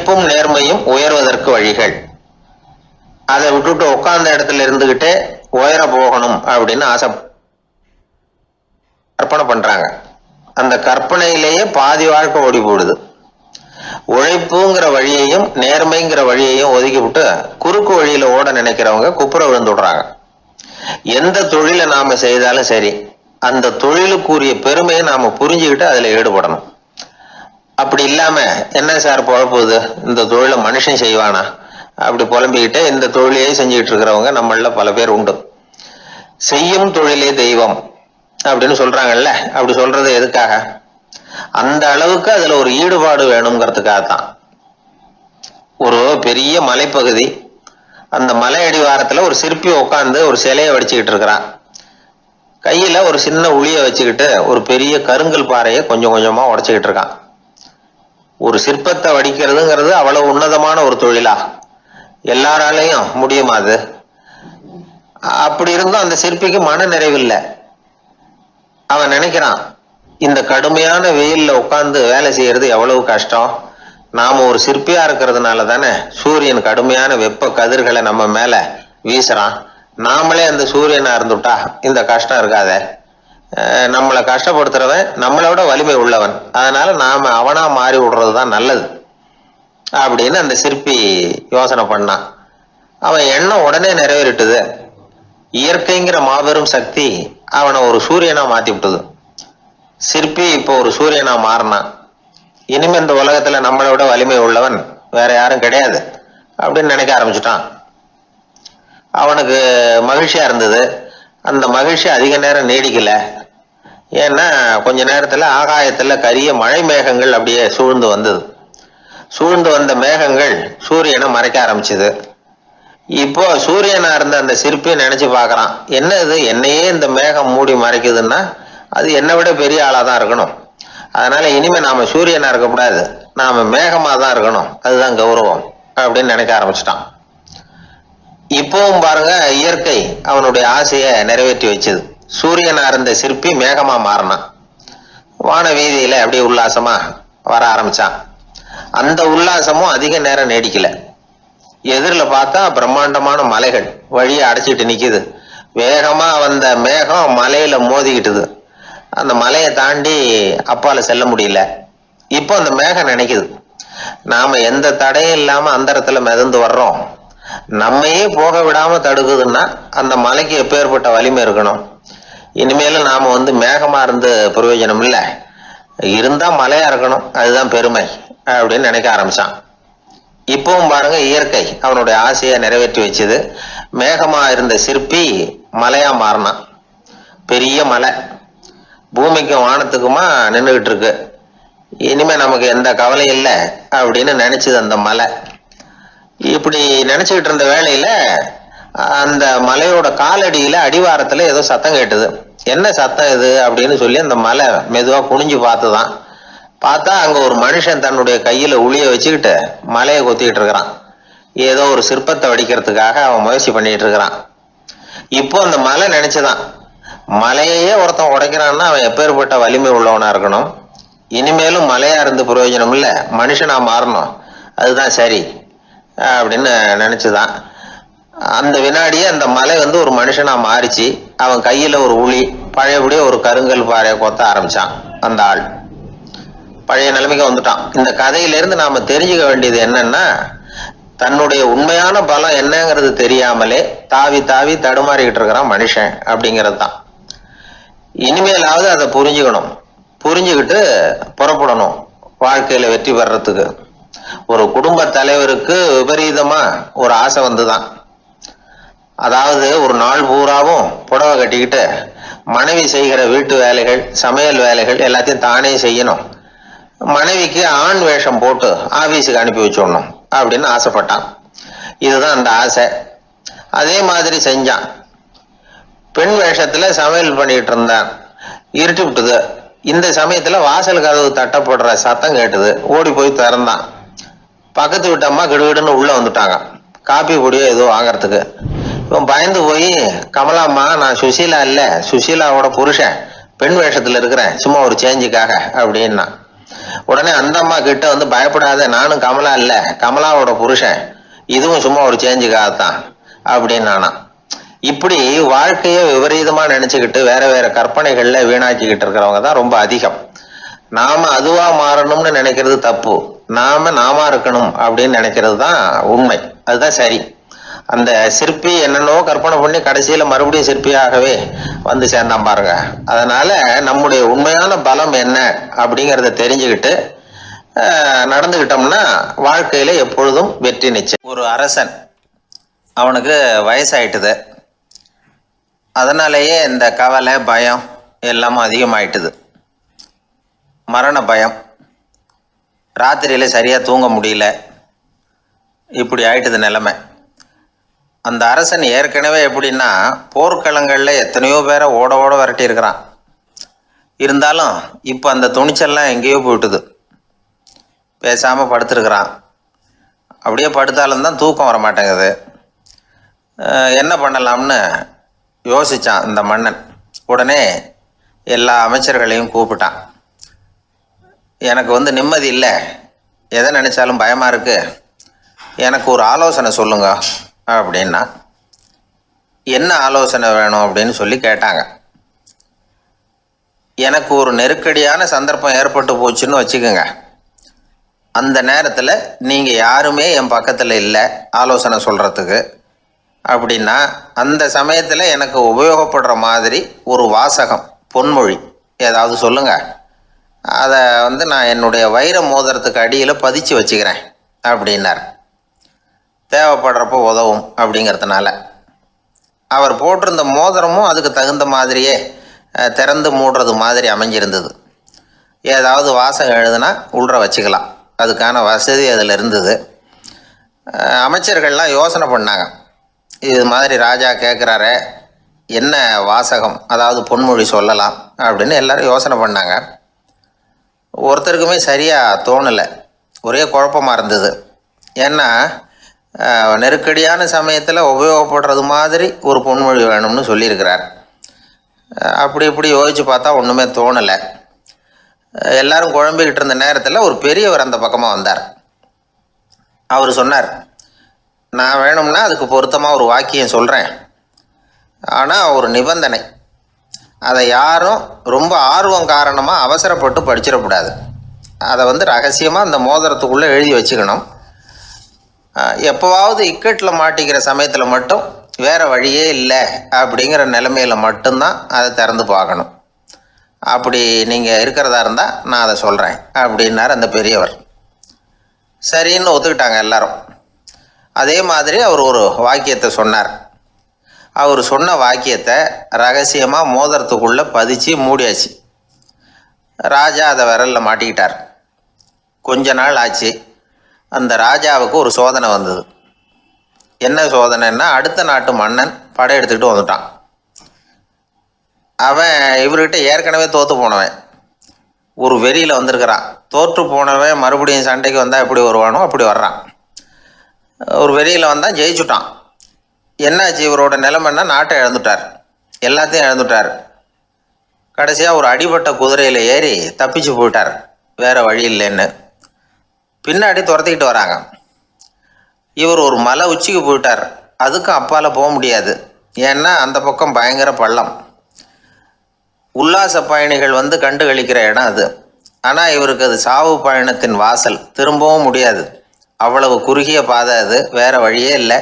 உழைப்பும் நேர்மையும் உயர்வதற்கு வழிகள். அதை விட்டுட்டு உட்கார்ந்த இடத்துல இருந்துகிட்டே உயர போகணும் அப்படின்னு ஆசை கற்பனை பண்றாங்க. அந்த கற்பனையிலேயே பாதி வாழ்க்கை ஓடி போடுது. உழைப்புங்கிற வழியையும் நேர்மைங்கிற வழியையும் ஒதுக்கி விட்டு குறுக்கு வழியில ஓட நினைக்கிறவங்க குப்புற விழுந்துடுறாங்க. எந்த தொழிலை நாம செய்தாலும் சரி, அந்த தொழிலுக்குரிய பெருமையை நாம புரிஞ்சுக்கிட்டு அதுல ஈடுபடணும். அப்படி இல்லாம என்ன சார் பொழப்புது, இந்த தொழிலை மனுஷன் செய்வானா அப்படி புலம்பிக்கிட்டே இந்த தொழிலையே செஞ்சுக்கிட்டு இருக்கிறவங்க நம்மள பல பேர் உண்டு. செய்யும் தொழிலே தெய்வம் அப்படின்னு சொல்றாங்கல்ல, அப்படி சொல்றது எதுக்காக? அந்த அளவுக்கு அதுல ஒரு ஈடுபாடு வேணுங்கிறதுக்காகத்தான். ஒரு பெரிய மலைப்பகுதி, அந்த மலை அடிவாரத்துல ஒரு சிற்பி உட்காந்து ஒரு சிலையை வடிச்சுக்கிட்டு இருக்கிறான். கையில ஒரு சின்ன உளிய வச்சுக்கிட்டு ஒரு பெரிய கருங்கல் பாறையை கொஞ்சம் கொஞ்சமா உடைச்சுக்கிட்டு இருக்கான். ஒரு சிற்பத்தை வடிக்கிறதுங்கிறது அவ்வளவு உன்னதமான ஒரு தொழிலா? எல்லாராலையும் முடியுமா அது? அப்படி இருந்தும் அந்த சிற்பிக்கு மன நிறைவில்லை. அவன் நினைக்கிறான், இந்த கடுமையான வெயில்ல உட்கார்ந்து வேலை செய்யறது எவ்வளவு கஷ்டம். நாம ஒரு சிற்பியா இருக்கிறதுனால தானே சூரியன் கடுமையான வெப்ப கதிர்களை நம்ம மேல வீசுறான். நாமளே அந்த சூரியனா இருந்துட்டா இந்த கஷ்டம் இருக்காத. நம்மளை கஷ்டப்படுத்துறவன் நம்மளோட வலிமை உள்ளவன், அதனால நாம அவனா மாறி விடுறதுதான் நல்லது அப்படின்னு அந்த சிற்பி யோசனை பண்ணான். அவன் எண்ணம் உடனே நிறைவேறிட்டுது. இயற்கைங்கிற மாபெரும் சக்தி அவனை ஒரு சூரியனா மாத்தி விட்டது. சிற்பி இப்போ ஒரு சூரியனா மாறினான். இனிமே இந்த உலகத்துல நம்மளை விட வலிமை உள்ளவன் வேற யாரும் கிடையாது அப்படின்னு நினைக்க ஆரம்பிச்சுட்டான். அவனுக்கு மகிழ்ச்சியா இருந்தது. அந்த மகிழ்ச்சி அதிக நேரம் நீடிக்கல. ஏன்னா கொஞ்ச நேரத்துல ஆகாயத்துல கரிய மழை மேகங்கள் அப்படியே சூழ்ந்து வந்தது. சூழ்ந்து வந்த மேகங்கள் சூரியனை மறைக்க ஆரம்பிச்சது. இப்போ சூரியனா இருந்த அந்த சிற்பி நினைச்சு பாக்குறான், என்ன இது, என்னையே இந்த மேகம் மூடி மறைக்குதுன்னா அது என்னை விட பெரிய ஆளாதான் இருக்கணும். அதனால இனிமே நாம சூரியனா இருக்கக்கூடாது, நாம மேகமா தான் இருக்கணும், அதுதான் கௌரவம் அப்படின்னு நினைக்க ஆரம்பிச்சிட்டான். இப்பவும் பாருங்க, இயற்கை அவனுடைய ஆசையை நிறைவேற்றி வச்சது. சூரியனா இருந்த சிற்பி மேகமா மாறினான். வான வீதியில அப்படியே உல்லாசமா வர ஆரம்பிச்சான். அந்த உல்லாசமும் அதிக நேரம் நீடிக்கல. எதிரில் பார்த்தா பிரம்மாண்டமான மலைகள் வழியை அடைச்சிட்டு நிக்குது. வேகமா வந்த மேகம் மலையில மோதிக்கிட்டுது. அந்த மலையை தாண்டி அப்பால செல்ல முடியல. இப்போ அந்த மேகம் நினைக்குது, நாம எந்த தடையும் இல்லாம அந்த இடத்துல மிதந்து வர்றோம், நம்மையே போக விடாம தடுக்குதுன்னா அந்த மலைக்கு எப்பேற்பட்ட வலிமை இருக்கணும். இனிமேலும் நாம மேகமா இருந்து பிரயோஜனம் இல்லை, இருந்தா மலையா இருக்கணும், அதுதான் பெருமை அப்படின்னு நினைக்க ஆரம்பிச்சான். இப்பவும் பாருங்க, இயற்கை அவனுடைய ஆசையை நிறைவேற்றி வச்சது. மேகமா இருந்த சிற்பி மலையா மாறினான். பெரிய மலை பூமிக்கும் வானத்துக்குமா நின்றுகிட்டு இருக்கு. இனிமே நமக்கு எந்த கவலை இல்லை அப்படின்னு நினைச்சது அந்த மலை. இப்படி நினைச்சுக்கிட்டு இருந்த வேளையில அந்த மலையோட காலடியில அடிவாரத்துல ஏதோ சத்தம் கேட்டுது. என்ன சத்தம் இது அப்படின்னு சொல்லி அந்த மலை மெதுவா குனிஞ்சு பார்த்துதான். பார்த்தா அங்க ஒரு மனுஷன் தன்னுடைய கையில உளிய வச்சுக்கிட்டு மலையை கொத்திக்கிட்டு இருக்கிறான். ஏதோ ஒரு சிற்பத்தை வடிக்கிறதுக்காக அவன் முயற்சி பண்ணிட்டு இருக்கிறான். இப்போ அந்த மலை நினைச்சுதான், மலையே ஒருத்தன் உடைக்கிறான்னா அவன் எப்பேற்பட்ட வலிமை உள்ளவனா இருக்கணும். இனிமேலும் மலையா இருந்து பிரயோஜனம் இல்லை, மனுஷனா மாறணும், அதுதான் சரி அப்படின்னு நினைச்சுதான். அந்த வினாடியே அந்த மலை ஒரு மனுஷனா மாறிச்சு. அவன் கையில ஒரு உளி, பழையபடியே ஒரு கருங்கல் பாறையை கொத்த ஆரம்பிச்சான். அந்த ஆள் பழைய நிலைமைக்கு வந்துட்டான். இந்த கதையிலிருந்து நாம தெரிஞ்சுக்க வேண்டியது என்னன்னா, தன்னுடைய உண்மையான பலம் என்னங்கிறது தெரியாமலே தாவி தாவி தடுமாறிக்கிட்டு இருக்கிறான் மனுஷன் அப்படிங்கிறது தான். இனிமேலாவது அதை புரிஞ்சுக்கணும். புரிஞ்சுக்கிட்டு புறப்படணும் வாழ்க்கையில வெற்றி பெறறதுக்கு. ஒரு குடும்ப தலைவருக்கு விபரீதமா ஒரு ஆசை வந்துதான். அதாவது ஒரு நாள் பூராவும் புடவை கட்டிக்கிட்டு மனைவி செய்கிற வீட்டு வேலைகள், சமையல் வேலைகள் எல்லாத்தையும் தானே செய்யணும். மனைவிக்கு ஆண் வேஷம் போட்டு ஆபீஸுக்கு அனுப்பி வச்சுடணும் அப்படின்னு ஆசைப்பட்டான். இதுதான் அந்த ஆசை. அதே மாதிரி செஞ்சான். பெண் வேஷத்துல சமையல் பண்ணிட்டு இருந்தான். இருட்டி விட்டுது. இந்த சமயத்துல வாசல் கதவு தட்டப்படுற சத்தம் கேட்டுது. ஓடி போய் திறந்தான். பக்கத்து வீட்டம்மா கிடுகிடுன்னு உள்ள வந்துட்டாங்க, காப்பி பொடியோ ஏதோ வாங்கறதுக்கு. இவன் பயந்து போய், கமலாம்மா, நான் சுசீலா இல்ல, சுசீலாவோட புருஷன், பெண் வேஷத்துல இருக்கிறேன், சும்மா ஒரு சேஞ்சுக்காக அப்படின்னா. உடனே அந்த அம்மா கிட்ட வந்து பயப்படாத, நானும் கமலா இல்ல, கமலாவோட புருஷன், இதுவும் சும்மா ஒரு சேஞ்சுக்காகத்தான் அப்படின்னு நானா. இப்படி வாழ்க்கைய விபரீதமா நினைச்சுக்கிட்டு வேற வேற கற்பனைகள்ல வீணாக்கிக்கிட்டு இருக்கிறவங்க தான் ரொம்ப அதிகம். நாம அதுவா மாறணும்னு நினைக்கிறது தப்பு, நாம இருக்கணும் அப்படின்னு நினைக்கிறது தான் உண்மை, அதுதான் சரி. அந்த சிற்பி என்னென்னவோ கற்பனை பண்ணி கடைசியில மறுபடியும் சிற்பியாகவே வந்து சேர்ந்தான் பாருங்க. அதனால நம்முடைய உண்மையான பலம் என்ன அப்படிங்கறத தெரிஞ்சுக்கிட்டு நடந்துகிட்டோம்னா வாழ்க்கையில எப்பொழுதும் வெற்றி நிச்சயம். ஒரு அரசன், அவனுக்கு வயசாயிட்டுது, அதனாலேயே இந்த கவலை பயம் எல்லாமும் அதிகமாயிட்டுது. மரண பயம், ராத்திரியில சரியா தூங்க முடியல, இப்படி ஆயிட்டுது நிலைமை. அந்த அரசன் ஏற்கனவே எப்படின்னா போர்க்களங்கள்ல எத்தனையோ பேரை ஓட ஓட விரட்டி இருக்கிறான். இருந்தாலும் இப்போ அந்த துணிச்சல்லாம் எங்கேயோ போயிட்டுது. பேசாம படுத்துருக்கிறான். அப்படியே படுத்தாலும் தான் தூக்கம் வர மாட்டேங்குது. என்ன பண்ணலாம்னு யோசிச்சான் இந்த மன்னன். உடனே எல்லா அமைச்சர்களையும் கூப்பிட்டான். எனக்கு வந்து நிம்மதி இல்லை, எதை நினைச்சாலும் பயமா இருக்கு, எனக்கு ஒரு ஆலோசனை சொல்லுங்க அப்படின்னா. என்ன ஆலோசனை வேணும் அப்படின்னு சொல்லி கேட்டாங்க. எனக்கு ஒரு நெருக்கடியான சந்தர்ப்பம் ஏற்பட்டு போச்சுன்னு வச்சுக்கோங்க. அந்த நேரத்தில் நீங்கள் யாருமே என் பக்கத்தில் இல்லை ஆலோசனை சொல்கிறதுக்கு அப்படின்னா, அந்த சமயத்தில் எனக்கு உபயோகப்படுற மாதிரி ஒரு வாசகம், பொன்மொழி ஏதாவது சொல்லுங்க. அதை வந்து நான் என்னுடைய வைர மோதிரத்துக்கு அடியில் பதிச்சு வச்சுக்கிறேன் அப்படின்னார். தேவைப்படுறப்போ உதவும் அப்படிங்கிறதுனால. அவர் போட்டிருந்த மோதிரமும் அதுக்கு தகுந்த மாதிரியே திறந்து மூடுறது மாதிரி அமைஞ்சிருந்தது. ஏதாவது வாசகம் எழுதுனா உள்ற வச்சுக்கலாம், அதுக்கான வசதி அதில் இருந்தது. அமைச்சர்கள்லாம் யோசனை பண்ணாங்க, இது மாதிரி ராஜா கேட்குறாரு, என்ன வாசகம் அதாவது பொன்மொழி சொல்லலாம் அப்படின்னு எல்லாரும் யோசனை பண்ணாங்க. ஒருத்தருக்குமே சரியாக தோணலை, ஒரே குழப்பமாக இருந்தது. ஏன்னா நெருக்கடியான சமயத்தில் உபயோகப்படுறது மாதிரி ஒரு பொன்மொழி வேணும்னு சொல்லியிருக்கிறார். அப்படி இப்படி யோசித்து பார்த்தா ஒன்றுமே தோணலை. எல்லாரும் குழம்பிக்கிட்டு இருந்த நேரத்தில் ஒரு பெரியவர் அந்த பக்கமாக வந்தார். அவர் சொன்னார், நான் வேணும்னா அதுக்கு பொருத்தமாக ஒரு வாக்கியம் சொல்கிறேன், ஆனால் ஒரு நிபந்தனை. அதை யாரும் ரொம்ப ஆர்வம் காரணமாக அவசரப்பட்டு படிச்சிடக்கூடாது. அதை வந்து ரகசியமாக அந்த மோதிரத்துக்குள்ளே எழுதி வச்சுக்கணும். எப்போவாவது இக்கட்டில் மாட்டிக்கிற சமயத்தில் மட்டும் வேறு வழியே இல்லை அப்படிங்கிற நிலைமையில் மட்டும்தான் அதை திறந்து பார்க்கணும். அப்படி நீங்கள் இருக்கிறதா இருந்தால் நான் அதை சொல்கிறேன் அப்படின்னார் அந்த பெரியவர். சரின்னு ஒத்துக்கிட்டாங்க எல்லாரும். அதே மாதிரி அவர் ஒரு வாக்கியத்தை சொன்னார். அவர் சொன்ன வாக்கியத்தை ரகசியமாக மோதிரத்துக்குள்ளே பதிச்சு மூடியாச்சு. ராஜா அதை விரலில் மாட்டிக்கிட்டார். கொஞ்ச நாள் ஆச்சு. அந்த ராஜாவுக்கு ஒரு சோதனை வந்தது. என்ன சோதனைன்னா, அடுத்த நாட்டு மன்னன் படையெடுத்துக்கிட்டு வந்துட்டான். அவன் இவர்கிட்ட ஏற்கனவே தோற்று போனவன், ஒரு வெறியில் வந்திருக்கிறான். தோற்று போனவன் மறுபடியும் சண்டைக்கு வந்தால் எப்படி வருவானோ அப்படி வர்றான். ஒரு வெறியில் வந்தான், ஜெயிச்சுட்டான். என்னாச்சு இவரோட நிலைமைன்னா, நாட்டை இழந்துட்டார், எல்லாத்தையும் இழந்துட்டார். கடைசியாக ஒரு அடிபட்ட குதிரையில் ஏறி தப்பிச்சு போயிட்டார், வேறு வழி இல்லைன்னு. பின்னாடி துரத்திக்கிட்டு வராங்க. இவர் ஒரு மலை உச்சிக்கு போயிட்டார், அதுக்கும் அப்பால் போக முடியாது, ஏன்னா அந்த பக்கம் பயங்கர பள்ளம். உல்லாச பயணிகள் வந்து கண்டு கழிக்கிற இடம் அது. ஆனால் இவருக்கு அது சாவு பயணத்தின் வாசல், திரும்பவும் முடியாது, அவ்வளவு குறுகிய பாதை அது, வேறு வழியே இல்லை.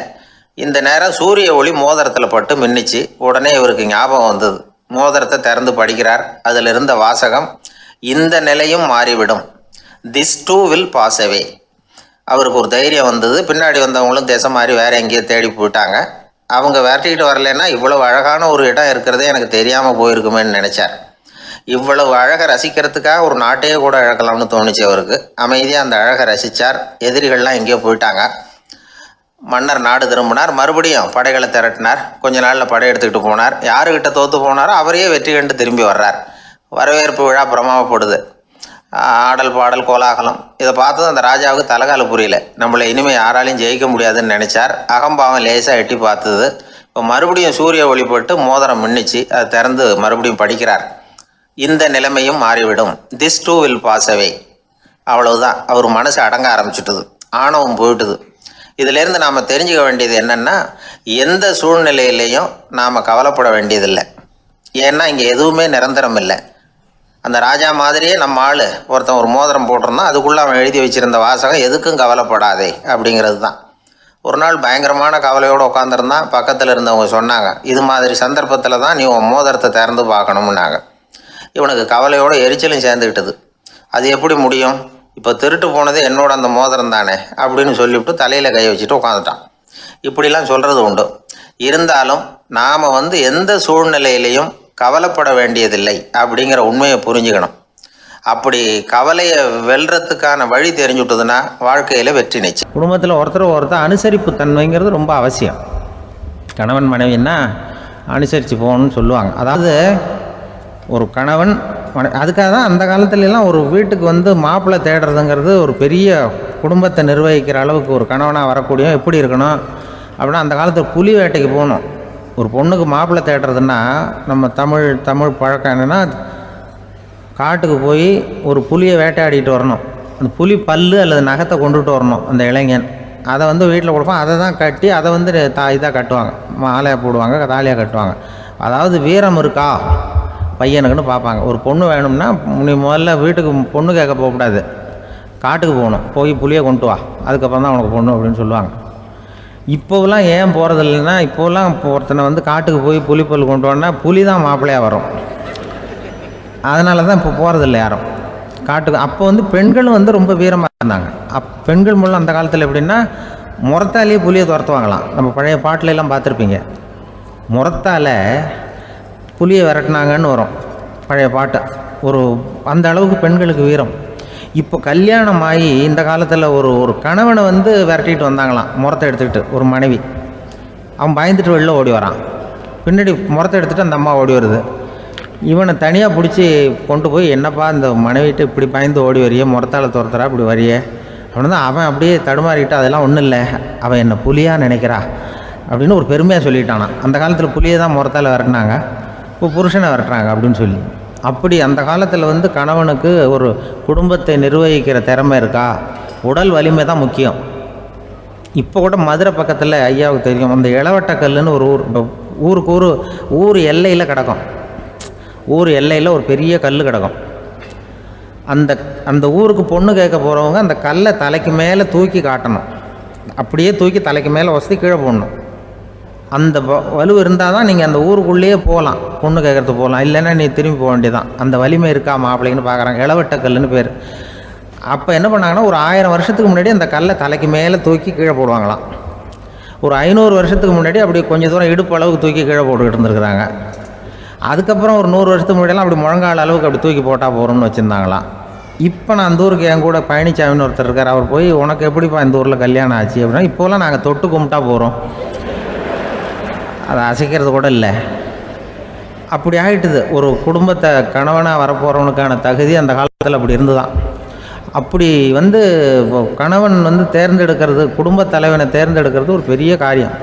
இந்த நேரம் சூரிய ஒளி மோதிரத்தில் பட்டு மின்னிச்சு. உடனே இவருக்கு ஞாபகம் வந்தது. மோதிரத்தை திறந்து படிக்கிறார். அதில் இருந்த வாசகம், இந்த நிலையும் மாறிவிடும், this too will pass away. அவருக்கு ஒரு தைரியம் வந்தது. பின்னாடி வந்தவங்களும் திசை மாதிரி வேறு எங்கேயோ தேடி போயிட்டாங்க. அவங்க விரட்டிக்கிட்டு வரலன்னா இவ்வளவு அழகான ஒரு இடம் இருக்கிறதே எனக்கு தெரியாமல் போயிருக்குமேன்னு நினச்சார். இவ்வளவு அழகை ரசிக்கிறதுக்காக ஒரு நாட்டையே கூட இழக்கலாம்னு தோணுச்சு அவருக்கு. அமைதியாக அந்த அழகை ரசித்தார். எதிரிகள்லாம் எங்கேயோ போயிட்டாங்க. மன்னர் நாடு திரும்பினார். மறுபடியும் படைகளை திரட்டினார். கொஞ்ச நாளில் படை எடுத்துக்கிட்டு போனார். யாருக்கிட்ட தோற்று போனாரோ அவரையே வெற்றி கண்டு திரும்பி வர்றார். வரவேற்பு விழா பிரமாவப்படுது. ஆடல் பாடல் கோலாகலம். இதை பார்த்ததும் அந்த ராஜாவுக்கு தலைகால புரியல. நம்மளை இனிமேல் யாராலையும் ஜெயிக்க முடியாதுன்னு நினச்சார். அகம்பாவம் லேசாக எட்டி பார்த்தது. இப்போ மறுபடியும் சூரிய ஒளிப்பட்டு மோதிரம் மின்னிச்சு. அதை திறந்து மறுபடியும் படிக்கிறார். இந்த நிலைமையும் மாறிவிடும், this too will pass away. அவ்வளவுதான். அவர் மனசு அடங்க ஆரம்பிச்சுட்டுது, ஆணவம் போயிட்டுது. இதிலேருந்து நாம் தெரிஞ்சுக்க வேண்டியது என்னென்னா, எந்த சூழ்நிலையிலையும் நாம் கவலைப்பட வேண்டியதில்லை. ஏன்னா இங்கே எதுவுமே நிரந்தரம் இல்லை. அந்த ராஜா மாதிரியே நம்ம ஆள் ஒருத்தன் ஒரு மோதிரம் போட்டிருந்தான், அதுக்குள்ளே அவன் எழுதி வச்சுருந்த வாசகம் எதுக்கும் கவலைப்படாதே அப்படிங்கிறது தான். ஒரு நாள் பயங்கரமான கவலையோடு உட்காந்துருந்தான். பக்கத்தில் இருந்தவங்க சொன்னாங்க, இது மாதிரி சந்தர்ப்பத்தில் தான் நீ உன் மோதிரத்தை திறந்து பார்க்கணும்னாங்க. இவனுக்கு கவலையோடு எரிச்சலும் சேர்ந்துக்கிட்டது. அது எப்படி முடியும், இப்போ திருட்டு போனது என்னோட அந்த மோதிரம் தானே அப்படின்னு சொல்லிவிட்டு தலையில் கை வச்சுட்டு உட்காந்துட்டான். இப்படிலாம் சொல்கிறது உண்டு. இருந்தாலும் நாம் எந்த சூழ்நிலையிலையும் கவலைப்பட வேண்டியதில்லை அப்படிங்கிற உண்மையை புரிஞ்சுக்கணும். அப்படி கவலையை வெல்றதுக்கான வழி தெரிஞ்சுட்டதுன்னா வாழ்க்கையில் வெற்றி நிச்சயம். குடும்பத்தில் ஒருத்தர் அனுசரிப்பு தன்மைங்கிறது ரொம்ப அவசியம். கணவன் மனைவின்னா அனுசரித்து போகணும்னு சொல்லுவாங்க. அதாவது ஒரு கணவன் அதுக்காக தான் அந்த காலத்துலலாம் ஒரு வீட்டுக்கு மாப்பிள்ளை தேடுறதுங்கிறது ஒரு பெரிய குடும்பத்தை நிர்வகிக்கிற அளவுக்கு ஒரு கணவனாக வரக்கூடிய எப்படி இருக்கணும் அப்படின்னா, அந்த காலத்தில் புலி வேட்டைக்கு போகணும். ஒரு பொண்ணுக்கு மாப்பிள்ளை தேடுறதுன்னா நம்ம தமிழ் பழக்கம் என்னென்னா, காட்டுக்கு போய் ஒரு புலியை வேட்டையாடிட்டு வரணும். அந்த புலி பல்லு அல்லது நகத்தை கொண்டுட்டு வரணும் அந்த இளைஞன். அதை வீட்டில் கொடுப்பான். அதை தான் கட்டி அதை இதாக கட்டுவாங்க, மாலையாக போடுவாங்க, தாலியாக கட்டுவாங்க. அதாவது வீரம் இருக்கா பையனுக்குன்னு பார்ப்பாங்க. ஒரு பொண்ணு வேணும்னா நீ முதல்ல வீட்டுக்கு பொண்ணு கேட்க போகக்கூடாது, காட்டுக்கு போகணும். போய் புளியை கொண்டு வா, அதுக்கப்புறம் தான் உனக்கு பொண்ணு அப்படின்னு சொல்லுவாங்க. இப்போவெல்லாம் ஏன் போகிறது இல்லைன்னா, இப்போலாம் ஒருத்தனை காட்டுக்கு போய் புலிப்பல் கொண்டு வரனா புலி தான் மாப்பிள்ளையாக வரும். அதனால தான் இப்போ போகிறதில்ல யாரும் காட்டுக்கு. அப்போ பெண்களும் ரொம்ப வீரமாக இருந்தாங்க. பெண்கள் மூலம் அந்த காலத்தில் எப்படின்னா, முறத்தாலேயே புலியை துரத்துவாங்களாம். நம்ம பழைய பாட்டிலெல்லாம் பார்த்துருப்பீங்க, முறத்தால் புலியை விரட்டினாங்கன்னு வரும் பழைய பாட்டு. ஒரு அந்த அளவுக்கு பெண்களுக்கு வீரம். இப்போ கல்யாணம் ஆகி இந்த காலத்தில் ஒரு கணவனை விரட்டிட்டு வந்தாங்களாம் முறத்தை எடுத்துக்கிட்டு. ஒரு மனைவி அவன் பயந்துட்டு வெளில ஓடி வரான், பின்னாடி முறத்தை எடுத்துகிட்டு அந்த அம்மா ஓடி வருது. இவனை தனியாக பிடிச்சி கொண்டு போய், என்னப்பா இந்த மனைவிட்டு இப்படி பயந்து ஓடி வரையே, முறத்தால் துரத்துறா இப்படி வரையே அப்படின்னு தான். அவன் அப்படியே தடுமாறிக்கிட்டு, அதெல்லாம் ஒன்றும் இல்லை, அவன் என்னை புலியாக நினைக்கிறா அப்படின்னு ஒரு பெருமையாக சொல்லிட்டானான். அந்த காலத்தில் புலியை தான் முறத்தால் விரட்டினாங்க, இப்போ புருஷனை விரட்டுறாங்க அப்படின்னு சொல்லி. அப்படி அந்த காலத்தில் கணவனுக்கு ஒரு குடும்பத்தை நிர்வகிக்கிற திறமை இருக்கா, உடல் வலிமை தான் முக்கியம். இப்போ கூட மதுரை பக்கத்தில் ஐயாவுக்கு தெரியும், அந்த இளவட்டக்கல்லுன்னு ஒரு ஊருக்கு ஊர் எல்லையில் கிடக்கும். ஊர் எல்லையில் ஒரு பெரிய கல் கிடக்கும். அந்த ஊருக்கு பொண்ணு கேட்க போகிறவங்க அந்த கல்லை தலைக்கு மேலே தூக்கி காட்டணும். அப்படியே தூக்கி தலைக்கு மேலே வசதி கீழே போடணும். அந்த வலு இருந்தால் தான் நீங்கள் அந்த ஊருக்குள்ளேயே போகலாம், பொண்ணு கேட்குறதுக்கு போகலாம். இல்லைன்னா நீ திரும்பி போக வேண்டியதான். அந்த வலிமை இருக்கா மாப்பிள்ளைன்னு பார்க்குறாங்க. இளவட்டக்கல்லுன்னு பேர். அப்போ என்ன பண்ணாங்கன்னா, ஒரு 1000 வருஷத்துக்கு முன்னாடி அந்த கல்லை தலைக்கு மேலே தூக்கி கீழே போடுவாங்களாம். ஒரு 500 வருஷத்துக்கு முன்னாடி அப்படி கொஞ்சம் தூரம் இடுப்பு அளவுக்கு தூக்கி கீழே போட்டுக்கிட்டு இருந்துருக்குறாங்க. அதுக்கப்புறம் ஒரு 100 வருஷத்துக்கு முன்னாடியெல்லாம் அப்படி முழங்கால் அளவுக்கு அப்படி தூக்கி போட்டால் போகிறோம்னு வச்சுருந்தாங்களாம். இப்போ நான் அந்த ஊருக்கு என் கூட பழனிசாமின்னு ஒருத்தர் இருக்கார். அவர் போய், உனக்கு எப்படிப்பா இந்த ஊரில் கல்யாணம் ஆச்சு அப்படின்னா, இப்போலாம் நாங்கள் தொட்டு கும்பிட்டா போகிறோம், அதை அசைக்கிறது கூட இல்லை. அப்படி ஆகிட்டுது. ஒரு குடும்பத்தை கணவனாக வரப்போகிறவனுக்கான தகுதி அந்த காலத்தில் அப்படி இருந்துதான். அப்படி கணவன் தேர்ந்தெடுக்கிறது, குடும்ப தலைவனை தேர்ந்தெடுக்கிறது ஒரு பெரிய காரியம்.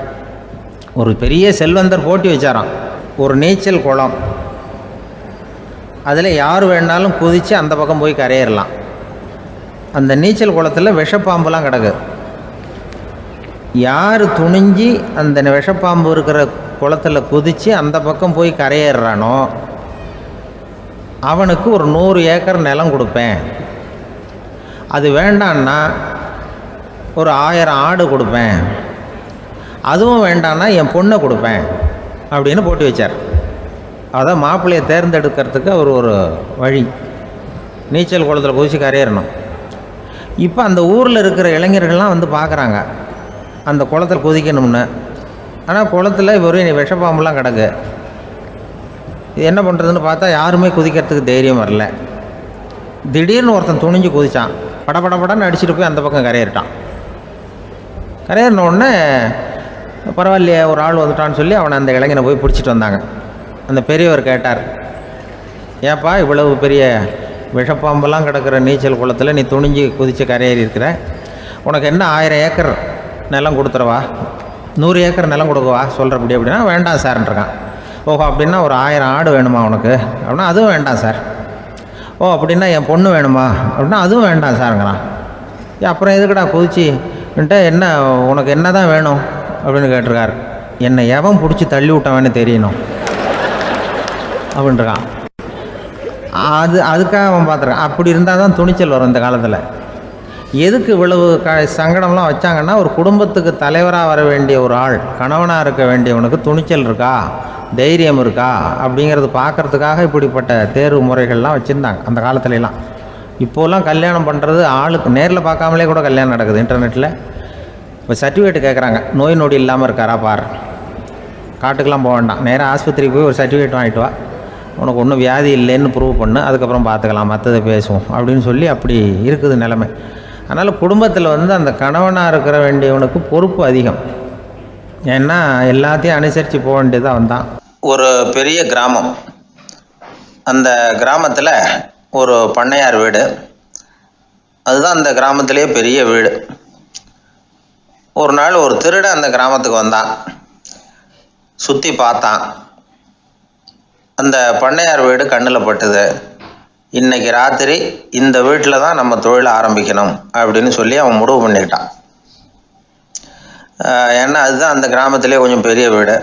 ஒரு பெரிய செல்வந்தர் போட்டி வச்சாராம், ஒரு நீச்சல் குளம். அதில் யார் வேணாலும் குதித்து அந்த பக்கம் போய் கரையேறலாம். அந்த நீச்சல் குளத்தில் விஷப்பாம்புலாம் கிடக்கு. யார் துணிஞ்சி அந்த விஷப்பாம்பு இருக்கிற குளத்தில் குதித்து அந்த பக்கம் போய் கரையேறானோ அவனுக்கு ஒரு 100 ஏக்கர் நிலம் கொடுப்பேன். அது வேண்டான்னா ஒரு 1000 ஆடு கொடுப்பேன். அதுவும் வேண்டான்னா என் பொண்ணை கொடுப்பேன் அப்படின்னு போட்டி வச்சார். அதான் மாப்பிள்ளையை தேர்ந்தெடுக்கிறதுக்கு அவர் ஒரு வழி, நீச்சல் குளத்தில் குதித்து கரையேறணும். இப்போ அந்த ஊரில் இருக்கிற இளைஞர்கள்லாம் பார்க்குறாங்க அந்த குளத்தில் குதிக்கணும்னு. ஆனால் குளத்தில் வெறும் விஷப்பாம்புலாம் கிடக்கு. இது என்ன பண்ணுறதுன்னு பார்த்தா யாருமே குதிக்கிறதுக்கு தைரியம் வரல. திடீர்னு ஒருத்தன் துணிஞ்சு குதித்தான், படபடன்னு அடிச்சுட்டு போய் அந்த பக்கம் கரையேறிட்டான். கரையேறின உடனே பரவாயில்லையே ஒரு ஆள் வந்துட்டான்னு சொல்லி அவனை அந்த இளைஞனை போய் பிடிச்சிட்டு வந்தாங்க. அந்த பெரியவர் கேட்டார், ஏப்பா இவ்வளவு பெரிய விஷப்பாம்பெல்லாம் கிடக்கிற நீச்சல் குளத்தில் நீ துணிஞ்சு குதித்து கரையேறி இருக்கிற, உனக்கு என்ன 1000 ஏக்கர் நிலம் கொடுத்துறவா, 100 ஏக்கர் நிலம் கொடுக்கவா சொல்கிறப்படி அப்படின்னா, வேண்டாம் சார்ன்றான். ஓஹோ அப்படின்னா ஒரு 1000 ஆடு வேணுமா உனக்கு அப்படின்னா, அதுவும் வேண்டாம் சார். ஓ அப்படின்னா என் பொண்ணு வேணுமா அப்படின்னா அதுவும் வேண்டாம் சாருங்கிறான். அப்புறம் எதுக்குடா குதிச்சுன்ட்டு என்ன உனக்கு என்ன தான் வேணும் அப்படின்னு கேட்டிருக்காரு. என்னை எவன் பிடிச்சி தள்ளி விட்டவன்னு தெரியணும் அப்படின்ட்டுருக்கான். அதுக்காக அவன் பார்த்துருக்கான். அப்படி இருந்தால் தான் துணிச்சல் வரும் இந்த காலத்தில். எதுக்கு இவ்வளவு சங்கடம்லாம் வச்சாங்கன்னா, ஒரு குடும்பத்துக்கு தலைவராக வர வேண்டிய ஒரு ஆள், கணவனாக இருக்க வேண்டியவனுக்கு துணிச்சல் இருக்கா, தைரியம் இருக்கா அப்படிங்கிறது பார்க்குறதுக்காக இப்படிப்பட்ட தேர்வு முறைகள்லாம் வச்சுருந்தாங்க அந்த காலத்துலலாம். இப்போலாம் கல்யாணம் பண்ணுறது ஆளுக்கு நேரில் பார்க்காமலே கூட கல்யாணம் நடக்குது இன்டர்நெட்டில். இப்போ சர்டிஃபிகேட் கேட்குறாங்க, நோய் நொடி இல்லாமல் இருக்காரா பார். காட்டுக்கெலாம் போக வேண்டாம், நேராக ஆஸ்பத்திரிக்கு போய் ஒரு சர்டிஃபிகேட் வாங்கிட்டு வா, உனக்கு ஒன்றும் வியாதி இல்லைன்னு ப்ரூவ் பண்ணு, அதுக்கப்புறம் பார்த்துக்கலாம், மற்றதை பேசுவோம் அப்படின்னு சொல்லி அப்படி இருக்குது நிலைமை. அதனால் குடும்பத்தில் அந்த கணவனாக இருக்கிற வேண்டியவனுக்கு பொறுப்பு அதிகம். ஏன்னா எல்லாத்தையும் அனுசரித்து போக வேண்டியதாக வந்தான். ஒரு பெரிய கிராமம். அந்த கிராமத்தில் ஒரு பண்ணையார் வீடு, அதுதான் அந்த கிராமத்திலே பெரிய வீடு. ஒரு நாள் ஒரு திருடன் அந்த கிராமத்துக்கு வந்தான். சுற்றி பார்த்தான். அந்த பண்ணையார் வீடு கண்ணில் பட்டுது. இன்னைக்கு ராத்திரி இந்த வீட்டில் தான் நம்ம தொழிலை ஆரம்பிக்கணும் அப்படின்னு சொல்லி அவன் முடிவு பண்ணிக்கிட்டான். ஏன்னா அதுதான் அந்த கிராமத்திலே கொஞ்சம் பெரிய வீடு,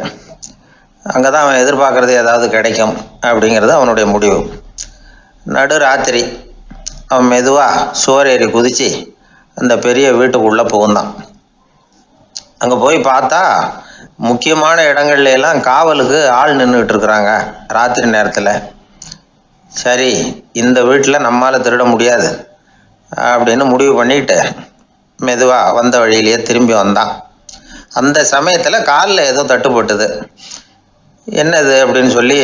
அங்கே தான் அவன் எதிர்பார்க்குறது ஏதாவது கிடைக்கும் அப்படிங்கிறது அவனுடைய முடிவு. நடு ராத்திரி அவன் மெதுவாக சுவர் ஏறி குதித்து அந்த பெரிய வீட்டுக்குள்ளே புகுந்தான். அங்கே போய் பார்த்தா முக்கியமான இடங்கள்ல எல்லாம் காவலுக்கு ஆள் நின்றுட்டு இருக்கிறாங்க ராத்திரி நேரத்தில். சரி, இந்த வீட்டில் நம்மால் திருட முடியாது அப்படின்னு முடிவு பண்ணிட்டு மெதுவாக வந்த வழியிலேயே திரும்பி வந்தான். அந்த சமயத்தில் காலில் ஏதோ தட்டுப்பட்டுது. என்னது அப்படின்னு சொல்லி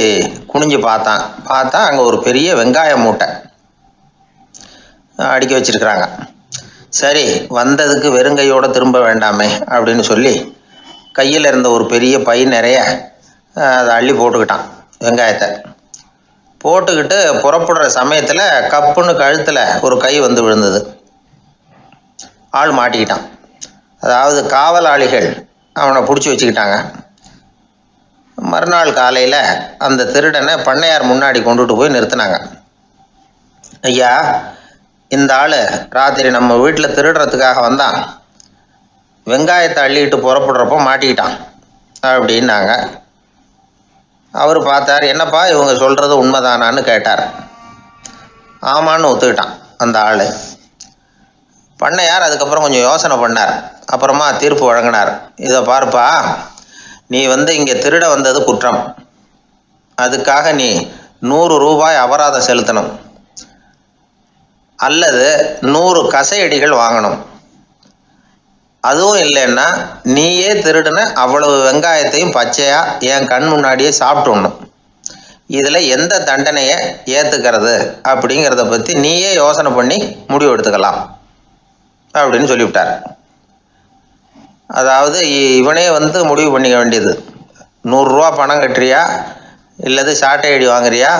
குனிஞ்சு பார்த்தா அங்கே ஒரு பெரிய வெங்காய மூட்டை அடுக்கி வச்சிருக்கிறாங்க. சரி, வந்ததுக்கு வெறுங்கையோடு திரும்ப வேண்டாமே அப்படின்னு சொல்லி கையில் இருந்த ஒரு பெரிய பை நிறைய அதை அள்ளி போட்டுக்கிட்டான். வெங்காயத்தை போட்டுக்கிட்டு புறப்படுற சமயத்தில் கப்புன்னு கழுத்தில் ஒரு கை வந்து விழுந்தது. ஆள் மாட்டிக்கிட்டான். அதாவது காவலாளிகள் அவனை பிடிச்சி வச்சுக்கிட்டாங்க. மறுநாள் காலையில் அந்த திருடனை பண்ணையார் முன்னாடி கொண்டுட்டு போய் நிறுத்தினாங்க. ஐயா, இந்த ஆள் ராத்திரி நம்ம வீட்டில் திருடுறதுக்காக வந்தான், வெங்காயத்தை அள்ளிட்டு புறப்படுறப்போ மாட்டிக்கிட்டான் அப்படின்னாங்க. அவர் பார்த்தார். என்னப்பா இவங்க சொல்கிறது உண்மைதானான்னு கேட்டார். ஆமான்னு ஒத்துக்கிட்டான் அந்த ஆள். பண்ணையார் அதுக்கப்புறம் கொஞ்சம் யோசனை பண்ணார். அப்புறமா தீர்ப்பு வழங்கினார். இதை பார்ப்பா, நீ இங்கே திருட வந்தது குற்றம். அதுக்காக நீ 100 ரூபாய் அபராதம் செலுத்தணும், அல்லது 100 கசையடிகள் வாங்கணும். அதுவும் இல்லைன்னா நீயே திருடுன அவ்வளவு வெங்காயத்தையும் பச்சையா என் கண் முன்னாடியே சாப்பிட்டுடணும். இதில் எந்த தண்டனையை ஏற்றுக்கிறது அப்படிங்கிறத பற்றி நீயே யோசனை பண்ணி முடிவு எடுத்துக்கலாம் அப்படின்னு சொல்லிவிட்டார். அதாவது இவனே முடிவு பண்ணிக்க வேண்டியது, 100 ரூபா பணம் கட்டுறியா, இல்லது சாட்டை அடி வாங்குறியா,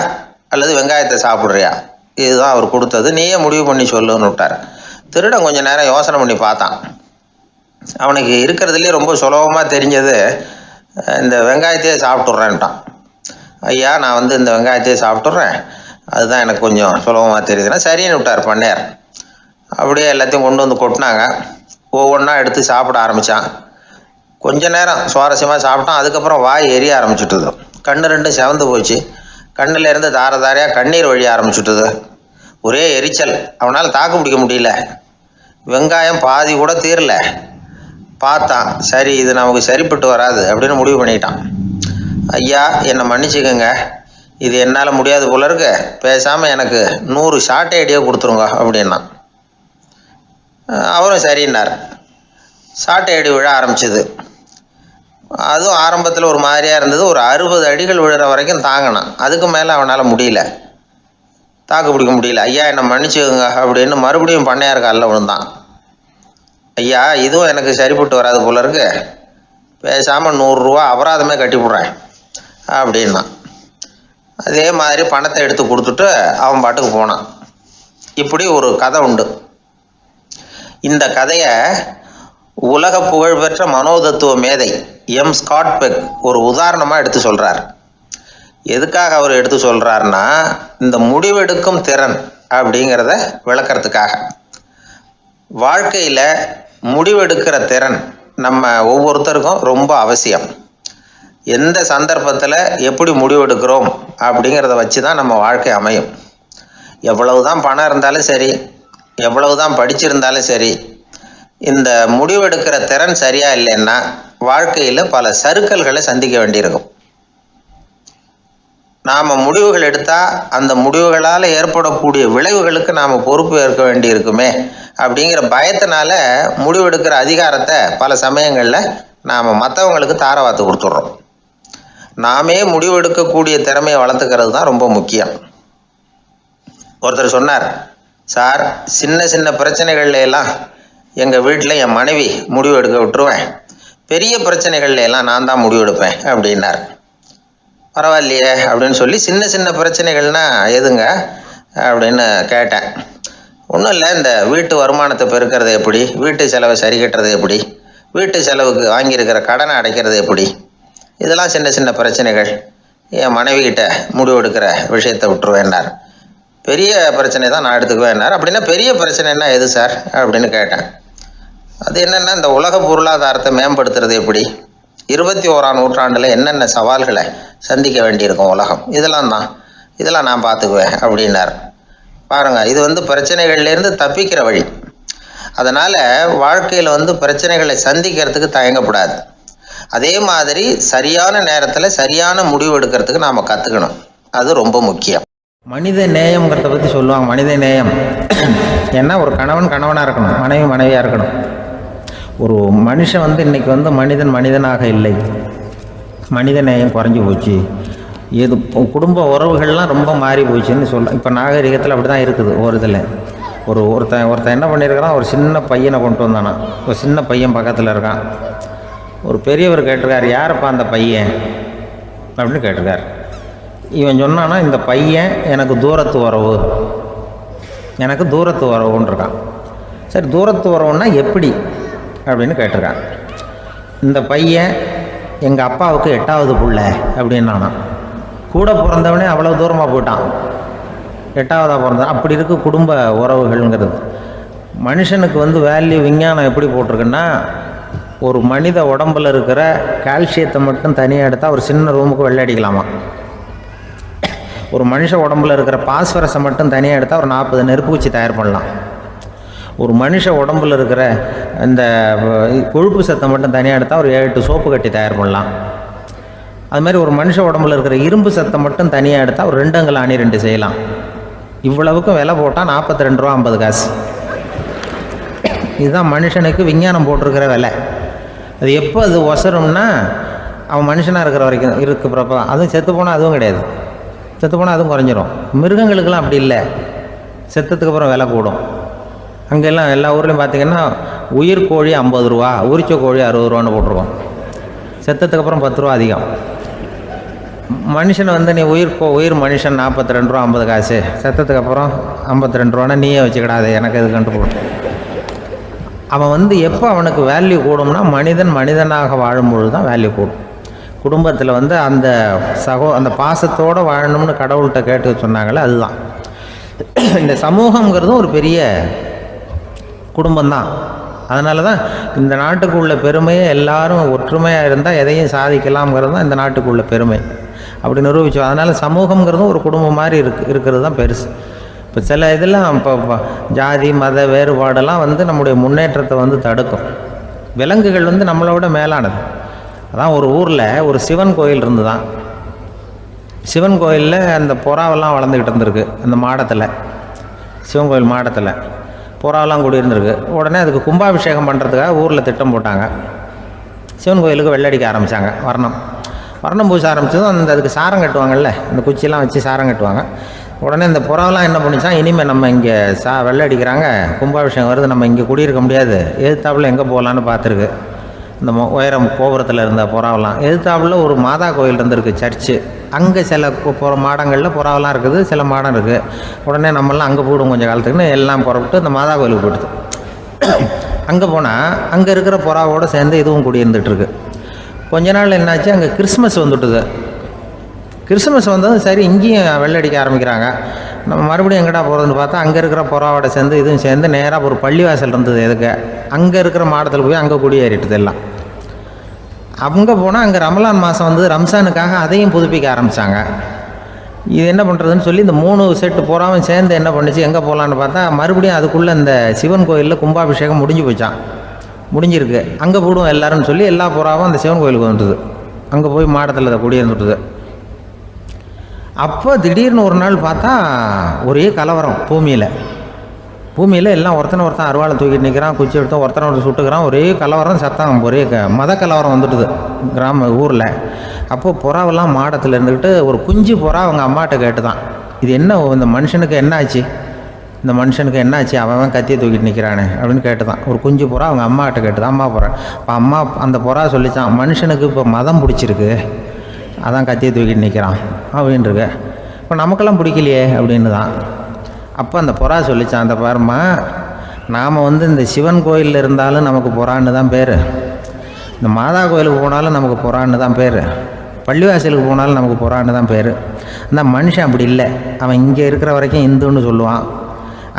அல்லது வெங்காயத்தை சாப்பிட்றியா, இதுதான் அவர் கொடுத்தது, நீயே முடிவு பண்ணி சொல்லுன்னு விட்டார். திருடன் கொஞ்சம் நேரம் யோசனை பண்ணி பார்த்தான். அவனுக்கு இருக்கிறதுலே ரொம்ப சுலபமாக தெரிஞ்சது இந்த வெங்காயத்தையே சாப்பிட்டுட்றேன்ட்டான். ஐயா, நான் இந்த வெங்காயத்தையே சாப்பிட்டுட்றேன், அதுதான் எனக்கு கொஞ்சம் சுலபமாக தெரியுதுன்னா சரின்னு விட்டார் பண்ணையார். அப்படியே எல்லாத்தையும் கொண்டு கொட்டினாங்க. ஒவ்வொன்றா எடுத்து சாப்பிட ஆரம்பித்தான். கொஞ்ச நேரம் சுவாரஸ்யமாக சாப்பிட்டான். அதுக்கப்புறம் வாய் எரிய ஆரம்பிச்சுட்டுது. கண்ணு ரெண்டும் செவந்து போச்சு. கண்ணில் இருந்து தார தாரையாக கண்ணீர் வழிய ஆரம்பிச்சுட்டுது. ஒரே எரிச்சல். அவனால் தாக்கு பிடிக்க முடியல. வெங்காயம் பாதி கூட தீரல. பார்த்தான், சரி இது நமக்கு சரிப்பட்டு வராது அப்படின்னு முடிவு பண்ணிட்டான். ஐயா, என்னை மன்னிச்சுக்கோங்க, இது என்னால் முடியாது போல இருக்கு, பேசாமல் எனக்கு 100 சாட்டை அடியாக கொடுத்துருங்க அப்படின்னா. அவரும் சரின்னார். சாட்டை அடி விழ ஆரம்பிச்சது. அதுவும் ஆரம்பத்தில் ஒரு மாதிரியாக இருந்தது. ஒரு 60 அடிகள் விழுற வரைக்கும் தாங்கினான். அதுக்கு மேலே அவனால் முடியல, தாக்கு பிடிக்க முடியல. ஐயா, என்னை மன்னிச்சுக்கோங்க அப்படின்னு மறுபடியும் பண்ணையார் காலில் விழுந்தான். ஐயா, இதுவும் எனக்கு சரிப்பட்டு வராது போல இருக்கு, பேசாமல் 100 ரூபா அபராதமே கட்டிவிட்றேன் அப்படின்னா. அதே மாதிரி பணத்தை எடுத்து கொடுத்துட்டு அவன் பாட்டுக்கு போனான். இப்படி ஒரு கதை உண்டு. இந்த கதையை உலக புகழ்பெற்ற மனோதத்துவ மேதை எம் ஸ்காட் பெக் ஒரு உதாரணமாக எடுத்து சொல்கிறார். எதுக்காக அவர் எடுத்து சொல்றாருன்னா, இந்த முடிவெடுக்கும் திறன் அப்படிங்கிறத விளக்கறதுக்காக. வாழ்க்கையில முடிவெடுக்கிற திறன் நம்ம ஒவ்வொருத்தருக்கும் ரொம்ப அவசியம். எந்த சந்தர்ப்பத்தில் எப்படி முடிவெடுக்கிறோம் அப்படிங்கிறத வச்சு தான் நம்ம வாழ்க்கை அமையும். எவ்வளவுதான் பணம் இருந்தாலும் சரி, எவ்வளவுதான் படிச்சிருந்தாலும் சரி, இந்த முடிவெடுக்கிற திறன் சரியா இல்லைன்னா வாழ்க்கையில் பல சறுக்கல்களை சந்திக்க வேண்டியிருக்கும். நாம் முடிவுகள் எடுத்தால் அந்த முடிவுகளால் ஏற்படக்கூடிய விளைவுகளுக்கு நாம் பொறுப்பு ஏற்க வேண்டி இருக்குமே அப்படிங்கிற பயத்தினால முடிவெடுக்கிற அதிகாரத்தை பல சமயங்களில் நாம் மற்றவங்களுக்கு தாரவாத்து கொடுத்துட்றோம். நாமே முடிவெடுக்கக்கூடிய திறமையை வளர்த்துக்கிறது தான் ரொம்ப முக்கியம். ஒருத்தர் சொன்னார், சார், சின்ன சின்ன பிரச்சனைகள்ல எல்லாம் எங்கள் வீட்டில் என் மனைவி முடிவு எடுக்க விட்டுருவேன், பெரிய பிரச்சனைகள்ல எல்லாம் நான் தான் முடிவெடுப்பேன் அப்படின்னார். பரவாயில்லையே அப்படின்னு சொல்லி, சின்ன சின்ன பிரச்சனைகள்னா எதுங்க அப்படின்னு கேட்டேன். ஒன்றும் இல்லை, இந்த வீட்டு வருமானத்தை பெருக்கிறது எப்படி, வீட்டு செலவை சரி கட்டுறது எப்படி, வீட்டு செலவுக்கு வாங்கியிருக்கிற கடனை அடைக்கிறது எப்படி, இதெல்லாம் சின்ன சின்ன பிரச்சனைகள், என் மனைவி கிட்ட முடிவெடுக்கிற விஷயத்தை விட்டுருவேன்னார். பெரிய பிரச்சனை தான் நான் எடுத்துக்குவேன்னார். அப்படின்னா பெரிய பிரச்சனைன்னா எது சார் அப்படின்னு கேட்டேன். அது என்னென்னா, இந்த உலக பொருளாதாரத்தை மேம்படுத்துறது எப்படி, 21ஆம் நூற்றாண்டில் என்னென்ன சவால்களை சந்திக்க வேண்டியிருக்கும் உலகம், இதெல்லாம் நான் பார்த்துக்குவேன் அப்படின்னார். பாருங்கள், இது பிரச்சனைகள்லேருந்து தப்பிக்கிற வழி. அதனால் வாழ்க்கையில் பிரச்சனைகளை சந்திக்கிறதுக்கு தயங்கக்கூடாது. அதே மாதிரி சரியான நேரத்தில் சரியான முடிவு எடுக்கிறதுக்கு நாம் கற்றுக்கணும். அது ரொம்ப முக்கியம். மனித நேயம்ங்கிறத பற்றி சொல்லுவாங்க. மனித நேயம் ஏன்னா, ஒரு கணவன் கணவனாக இருக்கணும், மனைவி மனைவியாக இருக்கணும். ஒரு மனுஷன் இன்றைக்கி மனிதனாக இல்லை, மனித நேயம் குறைஞ்சி போச்சு. குடும்ப உறவுகள்லாம் ரொம்ப மாறி போச்சுன்னு சொல்ல. இப்போ நாகரிகத்தில் அப்படி தான் இருக்குது. ஒருத்தன் என்ன பண்ணியிருக்கிறான், ஒரு சின்ன பையனை கொண்டு வந்தானா. ஒரு சின்ன பையன் பக்கத்தில் இருக்கான். ஒரு பெரியவர் கேட்டிருக்கார், யாரப்பா அந்த பையன் அப்படின்னு கேட்டிருக்கார். இவன் சொன்னான்னா, இந்த பையன் எனக்கு தூரத்து உறவுன்னு இருக்கான். சரி, தூரத்து உறவுன்னா எப்படி அப்படின்னு கேட்டிருக்கான். இந்த பையன் எங்கள் அப்பாவுக்கு 8வது புள்ள அப்படின்னானா. கூட பிறந்தவனே அவ்வளோ தூரமாக போயிட்டான், 8வதாக பிறந்தான். அப்படி இருக்கு குடும்ப உறவுகள்ங்கிறது. மனுஷனுக்கு வேல்யூ விஞ்ஞானம் எப்படி போட்டிருக்குன்னா, ஒரு மனித உடம்பில் இருக்கிற கால்சியத்தை மட்டும் தனியாக எடுத்தால் ஒரு சின்ன ரூமுக்கு வெள்ளை அடிக்கலாமா. ஒரு மனுஷ உடம்பில் இருக்கிற பாஸ்பரஸை மட்டும் தனியாக எடுத்தால் ஒரு 40 நெருப்பு குச்சி தயார் பண்ணலாம். ஒரு மனுஷ உடம்பில் இருக்கிற இந்த கொழுப்பு சத்தை மட்டும் தனியாக எடுத்தால் ஒரு 7-8 சோப்பு கட்டி தயார் பண்ணலாம். அது மாதிரி ஒரு மனுஷ உடம்பில் இருக்கிற இரும்பு சத்தை மட்டும் தனியாக எடுத்தால் ஒரு 2 அங்குல அணி 2 செய்யலாம். இவ்வளவுக்கும் விலை போட்டால் 42 ரூபா 50 காசு. இதுதான் மனுஷனுக்கு விஞ்ஞானம் போட்டிருக்கிற விலை. அது எப்போ அது ஒசரும்னா, அவன் மனுஷனாக இருக்கிற வரைக்கும் இருக்கிறப்ப தான். அதுவும் செத்து போனால் அதுவும் கிடையாது, செத்து போனால் அதுவும் குறைஞ்சிரும். மிருகங்களுக்கெல்லாம் அப்படி இல்லை, செத்ததுக்கு அப்புறம் விலை கூடும். அங்கெல்லாம் எல்லா ஊர்லேயும் பார்த்திங்கன்னா உயிர் கோழி 50 ரூபா, உரிச்ச கோழி 60 ரூபான்னு போட்டிருக்கோம். செத்ததுக்கு அப்புறம் 10 ரூபா அதிகம். மனுஷனை நீ உயிர் மனுஷன் 42 ரூபா 50 காசு, செத்ததுக்கு அப்புறம் 52 ரூபான்னா நீயே வச்சுக்கிடாது, எனக்கு இது கண்டு போட்டு. அவன் எப்போ அவனுக்கு வேல்யூ கூடும்னா, மனிதனாக வாழும்பொழுது தான் வேல்யூ கூடும். குடும்பத்தில் அந்த அந்த பாசத்தோடு வாழணும்னு கடவுள்கிட்ட கேட்டு சொன்னாங்களே, அதுதான். இந்த சமூகங்கிறதும் ஒரு பெரிய குடும்பம்தான். அதனால தான் இந்த நாட்டுக்கு உள்ள பெருமையை எல்லாரும் ஒற்றுமையாக இருந்தால் எதையும் சாதிக்கலாம்ங்கிறது தான் இந்த நாட்டுக்கு உள்ள பெருமை. அப்படி நிரூபித்தோம். அதனால் சமூகங்கிறதும் ஒரு குடும்பம் மாதிரி இருக்கிறது தான் பெருசு. இப்போ சில இதெல்லாம் இப்போ ஜாதி மத வேறுபாடெல்லாம் நம்முடைய முன்னேற்றத்தை தடுக்கும். விலங்குகள் நம்மளோட மேலானது. அதான் ஒரு ஊரில் ஒரு சிவன் கோயில் இருந்து தான். சிவன் கோயிலில் அந்த புறாவெல்லாம் வளர்ந்துக்கிட்டு இருந்திருக்கு. அந்த மாடத்தில், சிவன் கோயில் மாடத்தில் புறாவெல்லாம் குடியிருந்திருக்கு. உடனே அதுக்கு கும்பாபிஷேகம் பண்ணுறதுக்காக ஊரில் திட்டம் போட்டாங்க. சிவன் கோயிலுக்கு வெள்ளடிக்க ஆரம்பித்தாங்க. வர்ணம் பூச ஆரம்பித்ததும் அதுக்கு சாரம் கட்டுவாங்கல்ல, இந்த குச்சியெல்லாம் வச்சு சாரம் கட்டுவாங்க. உடனே இந்த புறாவெல்லாம் என்ன பண்ணிச்சான், இனிமேல் நம்ம இங்கே வெள்ளை அடிக்கிறாங்க, கும்பாபிஷேகம் வருது, நம்ம இங்கே குடியிருக்க முடியாது, எதிர்த்தாப்புல எங்கே போகலான்னு பார்த்துருக்கு. இந்த உயரம் கோபுரத்தில் இருந்த புறாவெல்லாம் எதிர்த்தாப்புல ஒரு மாதா கோயில் இருந்திருக்கு, சர்ச்சு. அங்கே சில மாடங்களில் புறாவெல்லாம் இருக்குது, சில மாடம் இருக்குது. உடனே நம்மளாம் அங்கே போய்டும் கொஞ்சம் காலத்துக்குன்னு எல்லாம் புறப்பட்டு இந்த மாதா கோயிலுக்கு போயிடுது. அங்கே போனால் அங்கே இருக்கிற புறாவோடு சேர்ந்து இதுவும் குடியிருந்துகிட்ருக்கு. கொஞ்ச நாள் என்னாச்சு, அங்கே கிறிஸ்மஸ் வந்துட்டுது. கிறிஸ்துமஸ் வந்ததும் சரி இங்கேயும் வெள்ளடிக்க ஆரம்பிக்கிறாங்க. நம்ம மறுபடியும் எங்கடா போகிறதுன்னு பார்த்தா அங்கே இருக்கிற புறாவோட சேர்ந்து இதுவும் சேர்ந்து நேராக ஒரு பள்ளிவாசல் இருந்தது. எதுக்கு அங்கே இருக்கிற மாடத்தில் போய் அங்கே குடியேறிட்டுது எல்லாம். அங்கே போனால் அங்கே ரமலான் மாதம் வந்து ரம்ஜானுக்காக அதையும் புதுப்பிக்க ஆரம்பித்தாங்க. இது என்ன பண்ணுறதுன்னு சொல்லி இந்த 3 செட்டு புறாவும் சேர்ந்து என்ன பண்ணிச்சு, எங்கே போகலான்னு பார்த்தா மறுபடியும் அதுக்குள்ளே இந்த சிவன் கோயிலில் கும்பாபிஷேகம் முடிஞ்சு போச்சான். முடிஞ்சிருக்கு, அங்கே போடுவோம் எல்லாருன்னு சொல்லி எல்லா புறாவும் அந்த சிவன் கோயிலுக்கு வந்துட்டுது. அங்கே போய் மாடத்தில் அதை குடியிருந்துட்டுது. அப்போ திடீர்னு ஒரு நாள் பார்த்தா ஒரே கலவரம் பூமியில் எல்லாம் ஒருத்தன் அருவாளை தூக்கிட்டு நிற்கிறான், குச்சி எடுத்து ஒருத்தனை சுட்டுக்கிறான். ஒரே கலவரம், சத்தம், ஒரே மத கலவரம் வந்துட்டுது ஊரில். அப்போது புறாவெல்லாம் மாடத்தில் இருந்துக்கிட்டு ஒரு குஞ்சு புறா அவங்க அம்மாட்ட கேட்டு தான், இது என்ன இந்த மனுஷனுக்கு என்னாச்சு, இந்த மனுஷனுக்கு என்னாச்சு, அவன் கத்தியை தூக்கிட்டு நிற்கிறானே அப்படின்னு கேட்டு தான். ஒரு குஞ்சு புறா அவங்க அம்மாட்ட கேட்டு தான், அம்மா புறா. இப்போ அம்மா அந்த புறா சொல்லித்தான், மனுஷனுக்கு இப்போ மதம் பிடிச்சிருக்கு, அதான் கத்தியை தூக்கிட்டு நிற்கிறான் அப்படின்ருக்கு. இப்போ நமக்கெல்லாம் பிடிக்கலையே அப்படின்னு தான். அப்போ அந்த புறா சொல்லித்தான், அந்த பாருமா, நாம் வந்து இந்த சிவன் கோயிலில் இருந்தாலும் நமக்கு புறான்னு தான் பேர், இந்த மாதா கோயிலுக்கு போனாலும் நமக்கு புறான்னு தான் பேர், பள்ளிவாசலுக்கு போனாலும் நமக்கு புறான்னு தான் பேர். அந்த மனுஷன் அப்படி இல்லை, அவன் இங்கே இருக்கிற வரைக்கும் இந்துன்னு சொல்லுவான்,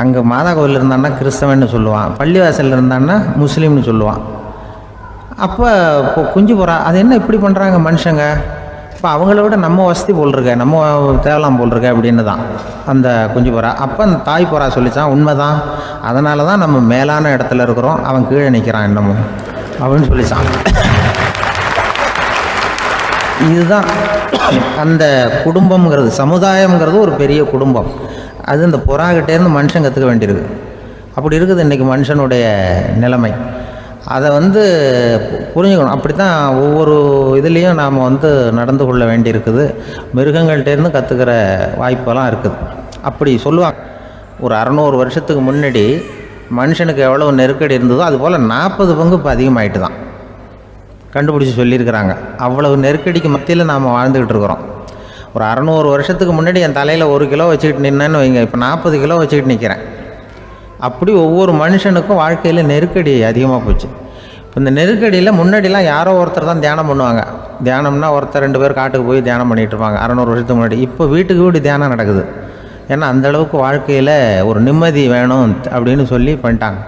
அங்கே மாதா கோயில் இருந்தான்னா கிறிஸ்தவன்னு சொல்லுவான், பள்ளிவாசலில் இருந்தான்னா முஸ்லீம்னு சொல்லுவான். அப்போ இப்போ குஞ்சு புறா அது என்ன இப்படி பண்ணுறாங்க மனுஷங்க, இப்போ அவங்கள விட நம்ம வசதி போல் இருக்க, நம்ம தேவலாம் போல் இருக்க அப்படின்னு தான் அந்த குஞ்சு புறா. அப்போ அந்த தாய் புறா சொல்லித்தான், உண்மைதான், அதனால தான் நம்ம மேலான இடத்துல இருக்கிறோம், அவன் கீழே நிற்கிறான் இன்னமும் அப்படின்னு சொல்லித்தான். இதுதான் அந்த குடும்பம்ங்கிறது, சமுதாயம்ங்கிறது ஒரு பெரிய குடும்பம். அது இந்த புறாக்கிட்டேருந்து மனுஷன் கற்றுக்க வேண்டியிருக்கு. அப்படி இருக்குது இன்றைக்கி மனுஷனுடைய நிலைமை. அதை வந்து புரிஞ்சுக்கணும். அப்படி தான் ஒவ்வொரு இதுலேயும் நாம் வந்து நடந்து கொள்ள வேண்டியிருக்குது. மிருகங்கள்டேருந்து கற்றுக்கிற வாய்ப்பெல்லாம் இருக்குது. அப்படி சொல்லுவாங்க, ஒரு 600 வருஷத்துக்கு முன்னாடி மனுஷனுக்கு எவ்வளோ நெருக்கடி இருந்ததோ அதுபோல் 40 பங்கு இப்போ அதிகமாகிட்டு தான் கண்டுபிடிச்சி சொல்லியிருக்கிறாங்க. அவ்வளவு நெருக்கடிக்கு மத்தியில் நாம் வாழ்ந்துக்கிட்டு இருக்கிறோம். ஒரு 600 வருஷத்துக்கு முன்னாடி என் தலையில் 1 கிலோ வச்சுக்கிட்டு நின்னேன்னு வைங்க, இப்போ 40 கிலோ வச்சுக்கிட்டு நிற்கிறேன். அப்படி ஒவ்வொரு மனுஷனுக்கும் வாழ்க்கையில் நெருக்கடி அதிகமாக போச்சு. இப்போ இந்த நெருக்கடியில் முன்னாடிலாம் யாரோ ஒருத்தர் தான் தியானம் பண்ணுவாங்க. தியானம்னா ஒருத்தர் 2 பேர் காட்டுக்கு போய் தியானம் பண்ணிகிட்டு இருப்பாங்க 600 வருஷத்துக்கு முன்னாடி. இப்போ வீட்டுக்கு வீடு தியானம் நடக்குது. ஏன்னா அந்தளவுக்கு வாழ்க்கையில் ஒரு நிம்மதி வேணும் அப்படின்னு சொல்லி பண்ணிட்டாங்க.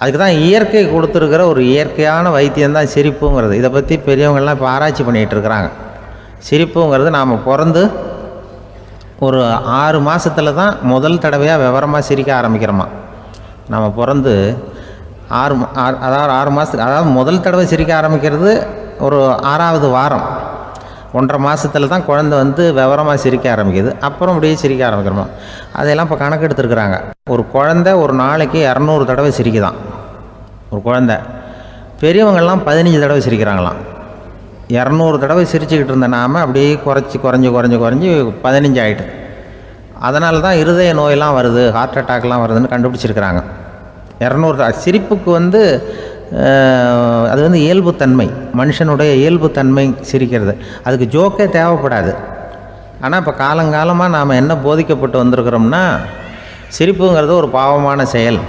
அதுக்கு தான் இயற்கை கொடுத்துருக்கிற ஒரு இயற்கையான வைத்தியம்தான் சிரிப்புங்கிறது. இதை பற்றி பெரியவங்கள்லாம் இப்போ ஆராய்ச்சி பண்ணிகிட்டு இருக்கிறாங்க. சிரிப்புங்கிறது நாம் பிறந்து ஒரு 6 மாதத்தில் தான் முதல் தடவையாக விவரமாக சிரிக்க ஆரம்பிக்கிறோமா. நம்ம பிறந்து 6 மாதத்துக்கு, அதாவது முதல் தடவை சிரிக்க ஆரம்பிக்கிறது ஒரு 6ஆவது வாரம், 1.5 மாதத்தில் தான் குழந்தை வந்து விவரமாக சிரிக்க ஆரம்பிக்குது. அப்புறம் அப்படியே சிரிக்க ஆரம்பிக்கிறோமா. அதையெல்லாம் இப்போ கணக்கு எடுத்துருக்குறாங்க. ஒரு குழந்தை ஒரு நாளைக்கு 200 தடவை சிரிக்குதான் ஒரு குழந்தை. பெரியவங்கள்லாம் 15 தடவை சிரிக்கிறாங்களாம். 200 தடவை சிரிச்சுக்கிட்டு இருந்த நாம் அப்படியே குறைஞ்சி 15 ஆகிட்டு. அதனால தான் இருதய நோயெல்லாம் வருது, ஹார்ட் அட்டாக்லாம் வருதுன்னு கண்டுபிடிச்சிருக்கிறாங்க. 200 சிரிப்புக்கு வந்து அது வந்து இயல்புத்தன்மை, மனுஷனுடைய இயல்புத்தன்மை சிரிக்கிறது. அதுக்கு ஜோக்கே தேவைப்படாது. ஆனால் இப்போ காலங்காலமாக நாம் என்ன போதிக்கப்பட்டு வந்திருக்கிறோம்னா, சிரிப்புங்கிறது ஒரு பாவமான செயல்.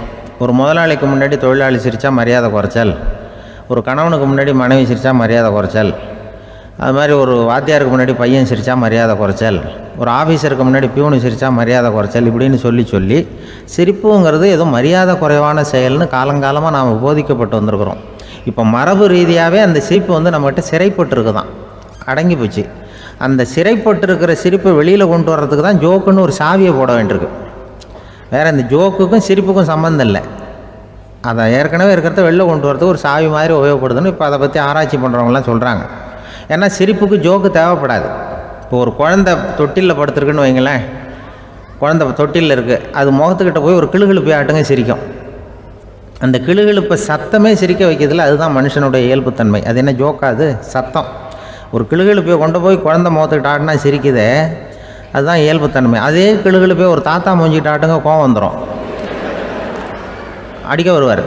ஒரு முதலாளிக்கு முன்னாடி தொழிலாளி சிரித்தா மரியாதை குறைச்சல், ஒரு கணவனுக்கு முன்னாடி மனைவி சிரித்தா மரியாதை குறைச்சல், அது மாதிரி ஒரு வாத்தியாருக்கு முன்னாடி பையன் சிரித்தா மரியாதை குறைச்சல், ஒரு ஆஃபீஸருக்கு முன்னாடி பியூனு சிரித்தா மரியாதை குறைச்சல், இப்படின்னு சொல்லி சிரிப்புங்கிறது ஏதோ மரியாதை குறைவான செயல்னு காலங்காலமாக நாம் போதிக்கப்பட்டு வந்திருக்கிறோம். இப்போ மரபு ரீதியாகவே அந்த சிரிப்பு வந்து நம்மகிட்ட சிறைப்பட்டுருக்கு தான், அடங்கி போச்சு. அந்த சிறைப்பட்டிருக்கிற சிரிப்பை வெளியில் கொண்டு வர்றதுக்கு தான் ஜோக்குன்னு ஒரு சாவியை போட வேண்டியிருக்கு. வேறு இந்த ஜோக்குக்கும் சிரிப்புக்கும் சம்மந்தம் இல்லை. அதை ஏற்கனவே இருக்கிறத வெளில கொண்டு வரதுக்கு ஒரு சாவி மாதிரி உபயோகப்படுதுன்னு இப்போ அதை பற்றி ஆராய்ச்சி பண்ணுறவங்களாம் சொல்கிறாங்க. ஏன்னா சிரிப்புக்கு ஜோக்கு தேவைப்படாது. இப்போ ஒரு குழந்தை தொட்டிலில் படுத்துருக்குன்னு வைங்களேன், குழந்தை தொட்டிலில் இருக்குது, அது முகத்துக்கிட்ட போய் ஒரு கிளுகிழுப்பை ஆட்டுங்க சிரிக்கும். அந்த கிளுகிழுப்பை சத்தமே சிரிக்க வைக்கிறதுல அதுதான் மனுஷனுடைய இயல்புத்தன்மை. அது என்ன ஜோக்காது, சத்தம். ஒரு கிளுகிழுப்பையை கொண்டு போய் குழந்தை முகத்துக்கிட்ட ஆட்டினா சிரிக்குதே, அதுதான் இயல்புத்தன்மை. அதே கிளுகிழுப்பையை ஒரு தாத்தா மூஞ்சிக்கிட்ட ஆட்டுங்க, கோவம் வந்துடும், அடிக்க வருவார்.